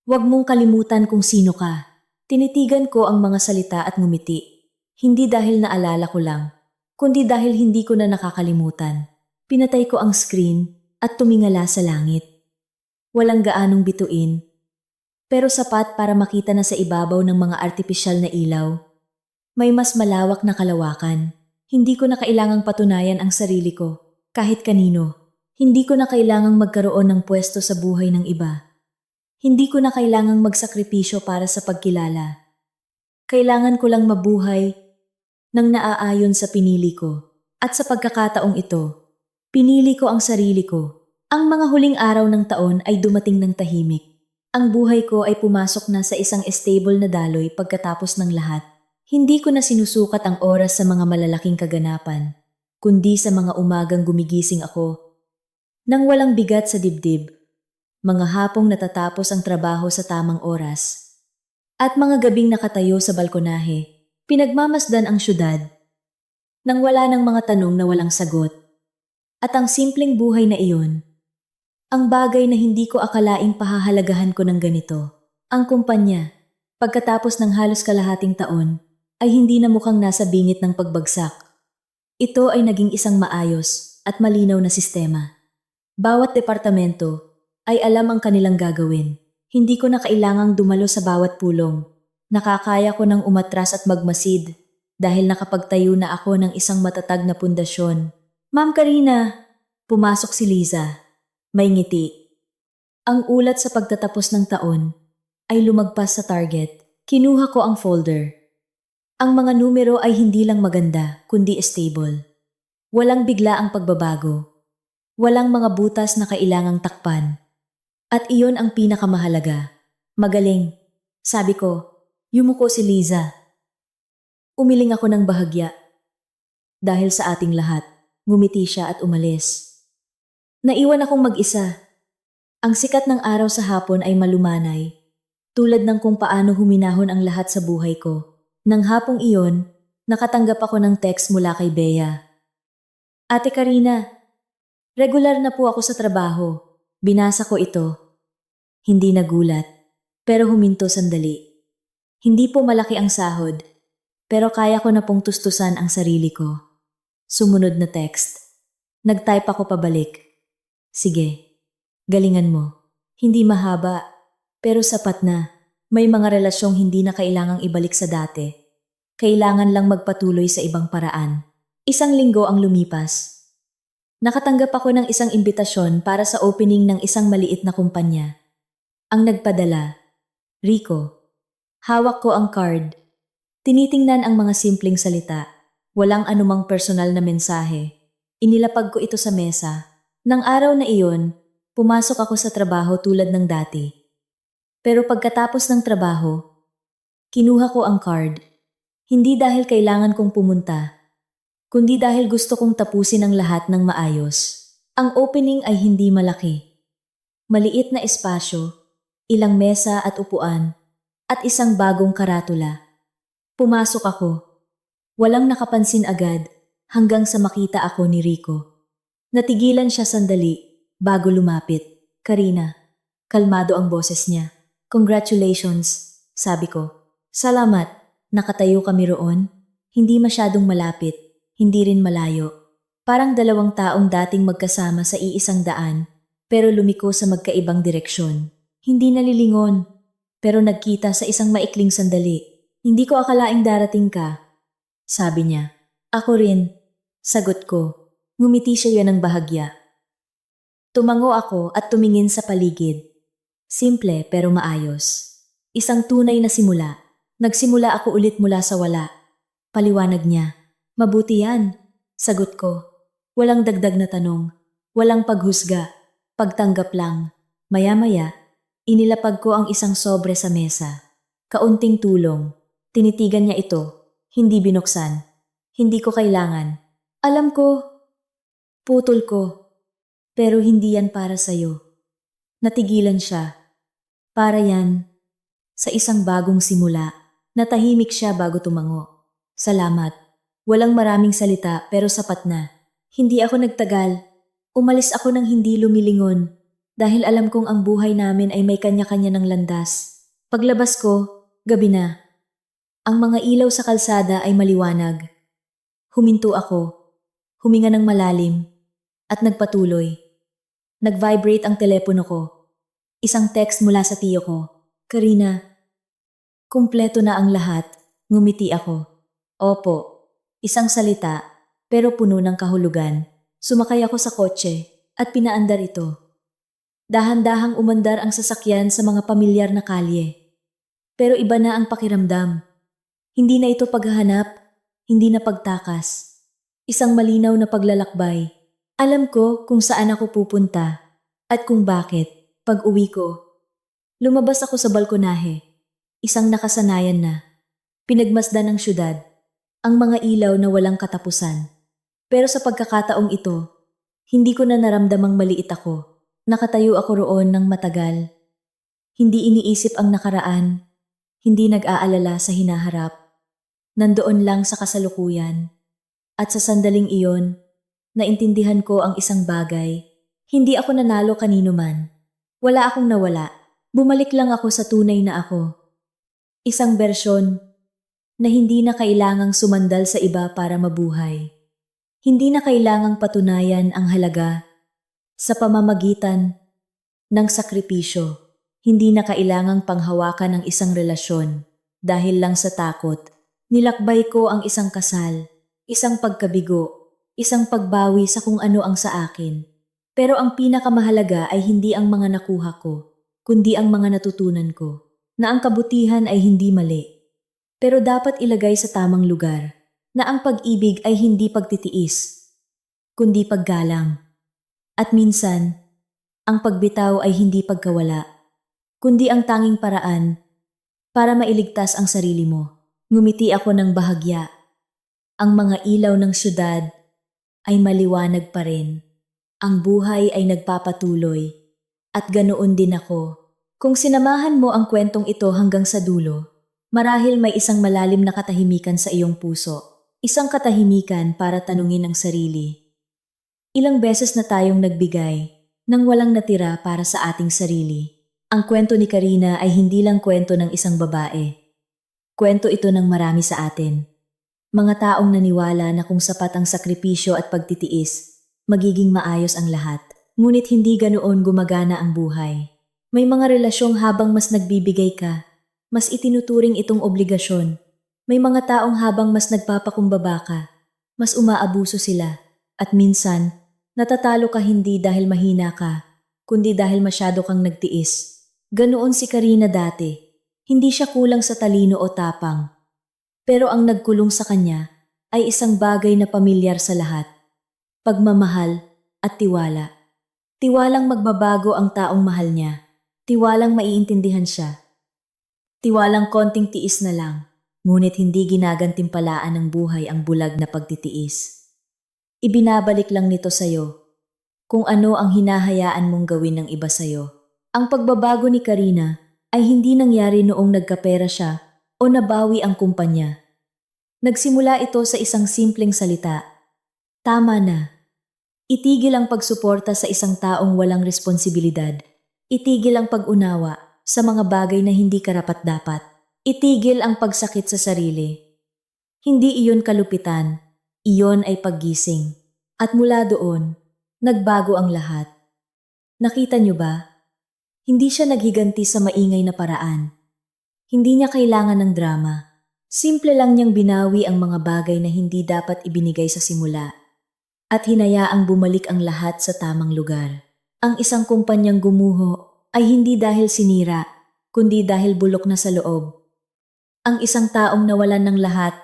Huwag mong kalimutan kung sino ka. Tinitigan ko ang mga salita at ngumiti. Hindi dahil naalala ko lang, kundi dahil hindi ko na nakakalimutan. Pinatay ko ang screen at tumingala sa langit. Walang gaanong bituin, pero sapat para makita na sa ibabaw ng mga artipisyal na ilaw. May mas malawak na kalawakan. Hindi ko na kailangang patunayan ang sarili ko, kahit kanino. Hindi ko na kailangang magkaroon ng pwesto sa buhay ng iba. Hindi ko na kailangang magsakripisyo para sa pagkilala. Kailangan ko lang mabuhay nang naaayon sa pinili ko. At sa pagkakataong ito, pinili ko ang sarili ko. Ang mga huling araw ng taon ay dumating ng tahimik. Ang buhay ko ay pumasok na sa isang stable na daloy pagkatapos ng lahat. Hindi ko na sinusukat ang oras sa mga malalaking kaganapan, kundi sa mga umagang gumigising ako nang walang bigat sa dibdib, mga hapong natatapos ang trabaho sa tamang oras, at mga gabing nakatayo sa balkonahe. Pinagmamasdan ang syudad nang wala ng mga tanong na walang sagot. At ang simpleng buhay na iyon, ang bagay na hindi ko akalaing pahahalagahan ko ng ganito. Ang kumpanya, pagkatapos ng halos kalahating taon, ay hindi na mukhang nasa bingit ng pagbagsak. Ito ay naging isang maayos at malinaw na sistema. Bawat departamento ay alam ang kanilang gagawin. Hindi ko na kailangang dumalo sa bawat pulong. Nakakaya ko ng umatras at magmasid dahil nakapagtayo na ako ng isang matatag na pundasyon. Ma'am Karina, pumasok si Liza. May ngiti. Ang ulat sa pagtatapos ng taon ay lumagpas sa target. Kinuha ko ang folder. Ang mga numero ay hindi lang maganda, kundi stable. Walang bigla ang pagbabago. Walang mga butas na kailangang takpan. At iyon ang pinakamahalaga. Magaling. Sabi ko, yumuko si Liza. Umiling ako ng bahagya. Dahil sa ating lahat, ngumiti siya at umalis. Naiwan akong mag-isa. Ang sikat ng araw sa hapon ay malumanay, tulad ng kung paano huminahon ang lahat sa buhay ko. Nang hapong iyon, nakatanggap ako ng text mula kay Bea. Ate Karina, regular na po ako sa trabaho. Binasa ko ito. Hindi nagulat, pero huminto sandali. Hindi po malaki ang sahod, pero kaya ko na pong tustusan ang sarili ko. Sumunod na text. Nag-type ako pabalik. Sige, galingan mo. Hindi mahaba, pero sapat na. May mga relasyong hindi na kailangang ibalik sa dati. Kailangan lang magpatuloy sa ibang paraan. Isang linggo ang lumipas. Nakatanggap ako ng isang imbitasyon para sa opening ng isang maliit na kumpanya. Ang nagpadala, Rico. Hawak ko ang card. Tinitingnan ang mga simpleng salita. Walang anumang personal na mensahe. Inilapag ko ito sa mesa. Nang araw na iyon, pumasok ako sa trabaho tulad ng dati. Pero pagkatapos ng trabaho, kinuha ko ang card. Hindi dahil kailangan kong pumunta, kundi dahil gusto kong tapusin ang lahat ng maayos. Ang opening ay hindi malaki. Maliit na espasyo, ilang mesa at upuan, at isang bagong karatula. Pumasok ako. Walang nakapansin agad hanggang sa makita ako ni Rico. Natigilan siya sandali bago lumapit. Karina, kalmado ang boses niya. Congratulations, sabi ko. Salamat, nakatayo kami roon. Hindi masyadong malapit, hindi rin malayo. Parang dalawang taong dating magkasama sa iisang daan, pero lumiko sa magkaibang direksyon. Hindi nalilingon, pero nagkita sa isang maikling sandali. Hindi ko akalaing darating ka, sabi niya. Ako rin, sagot ko. Ngumiti siya ng bahagya. Tumango ako at tumingin sa paligid. Simple pero maayos. Isang tunay na simula. Nagsimula ako ulit mula sa wala. Paliwanag niya. Mabuti yan, sagot ko. Walang dagdag na tanong. Walang paghusga. Pagtanggap lang. Maya-maya, inilapag ko ang isang sobre sa mesa. Kaunting tulong. Tinitigan niya ito. Hindi binuksan. Hindi ko kailangan. Alam ko. Putol ko. Pero hindi yan para sa'yo. Natigilan siya. Para yan. Sa isang bagong simula. Natahimik siya bago tumango. Salamat. Walang maraming salita pero sapat na. Hindi ako nagtagal. Umalis ako ng hindi lumilingon. Dahil alam kong ang buhay namin ay may kanya-kanya ng landas. Paglabas ko, gabi na. Ang mga ilaw sa kalsada ay maliwanag. Huminto ako. Huminga ng malalim. At nagpatuloy. Nag-vibrate ang telepono ko. Isang text mula sa tiyo ko. Karina, kumpleto na ang lahat. Ngumiti ako. Opo, isang salita, pero puno ng kahulugan. Sumakay ako sa kotse at pinaandar ito. Dahan-dahang umandar ang sasakyan sa mga pamilyar na kalye. Pero iba na ang pakiramdam. Hindi na ito paghahanap, hindi na pagtakas. Isang malinaw na paglalakbay. Alam ko kung saan ako pupunta at kung bakit. Pag uwi ko, lumabas ako sa balkonahe. Isang nakasanayan na. Pinagmasdan ng syudad. Ang mga ilaw na walang katapusan. Pero sa pagkakataong ito, hindi ko na naramdamang maliit ako. Nakatayo ako roon ng matagal. Hindi iniisip ang nakaraan. Hindi nag-aalala sa hinaharap. Nandoon lang sa kasalukuyan. At sa sandaling iyon, naintindihan ko ang isang bagay. Hindi ako nanalo kanino man. Wala akong nawala. Bumalik lang ako sa tunay na ako. Isang bersyon na hindi na kailangang sumandal sa iba para mabuhay. Hindi na kailangang patunayan ang halaga sa pamamagitan ng sakripisyo. Hindi na kailangang panghawakan ng isang relasyon dahil lang sa takot. Nilakbay ko ang isang kasal, isang pagkabigo, isang pagbawi sa kung ano ang sa akin. Pero ang pinakamahalaga ay hindi ang mga nakuha ko, kundi ang mga natutunan ko, na ang kabutihan ay hindi mali. Pero dapat ilagay sa tamang lugar, na ang pag-ibig ay hindi pagtitiis, kundi paggalang. At minsan, ang pagbitaw ay hindi pagkawala, kundi ang tanging paraan para mailigtas ang sarili mo. Ngumiti ako ng bahagya. Ang mga ilaw ng syudad ay maliwanag pa rin. Ang buhay ay nagpapatuloy. At ganoon din ako. Kung sinamahan mo ang kwentong ito hanggang sa dulo, marahil may isang malalim na katahimikan sa iyong puso. Isang katahimikan para tanungin ang sarili. Ilang beses na tayong nagbigay nang walang natira para sa ating sarili. Ang kwento ni Karina ay hindi lang kwento ng isang babae. Kwento ito ng marami sa atin. Mga taong naniwala na kung sapat ang sakripisyo at pagtitiis, magiging maayos ang lahat. Ngunit hindi ganoon gumagana ang buhay. May mga relasyong habang mas nagbibigay ka, mas itinuturing itong obligasyon. May mga taong habang mas nagpapakumbaba ka, mas umaabuso sila. At minsan, natatalo ka hindi dahil mahina ka, kundi dahil masyado kang nagtiis. Ganoon si Karina dati. Hindi siya kulang sa talino o tapang. Pero ang nagkulong sa kanya ay isang bagay na pamilyar sa lahat. Pagmamahal at tiwala. Tiwalang magbabago ang taong mahal niya. Tiwalang maiintindihan siya. Tiwalang konting tiis na lang. ngunit hindi ginagantimpalaan ng buhay ang bulag na pagtitiis. Ibinabalik lang nito sa'yo kung ano ang hinahayaan mong gawin ng iba sa'yo. Ang pagbabago ni Karina ay hindi nangyari noong nagkapera siya o nabawi ang kumpanya. Nagsimula ito sa isang simpleng salita. Tama na. Itigil ang pagsuporta sa isang taong walang responsibilidad. Itigil ang pag-unawa sa mga bagay na hindi karapat-dapat. Itigil ang pagsakit sa sarili. Hindi iyon kalupitan, iyon ay paggising. At mula doon, nagbago ang lahat. Nakita niyo ba? Hindi siya naghiganti sa maingay na paraan. Hindi niya kailangan ng drama. Simple lang niyang binawi ang mga bagay na hindi dapat ibinigay sa simula. At hinayaang bumalik ang lahat sa tamang lugar. Ang isang kumpanyang gumuho ay hindi dahil sinira, kundi dahil bulok na sa loob. Ang isang taong nawalan ng lahat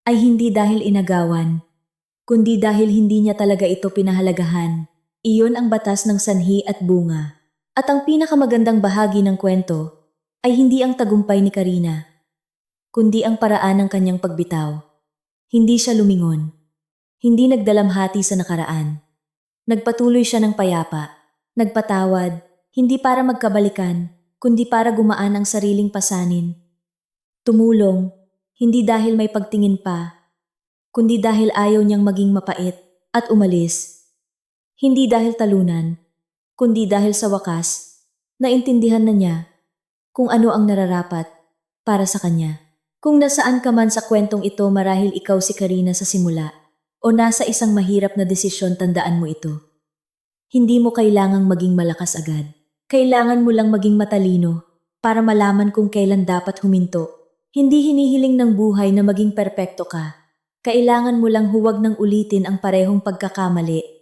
ay hindi dahil inagawan, kundi dahil hindi niya talaga ito pinahalagahan. Iyon ang batas ng sanhi at bunga. At ang pinakamagandang bahagi ng kwento ay hindi ang tagumpay ni Karina, kundi ang paraan ng kanyang pagbitaw. Hindi siya lumingon. Hindi nagdalamhati sa nakaraan. Nagpatuloy siya ng payapa. Nagpatawad, hindi para magkabalikan, kundi para gumaan ang sariling pasanin. Tumulong, hindi dahil may pagtingin pa, kundi dahil ayaw niyang maging mapait at umalis. Hindi dahil talunan, kundi dahil sa wakas, naintindihan na niya kung ano ang nararapat para sa kanya. Kung nasaan ka man sa kwentong ito, marahil ikaw si Karina sa simula o nasa isang mahirap na desisyon, tandaan mo ito. Hindi mo kailangang maging malakas agad. Kailangan mo lang maging matalino para malaman kung kailan dapat huminto. Hindi hinihiling ng buhay na maging perpekto ka. Kailangan mo lang huwag nang ulitin ang parehong pagkakamali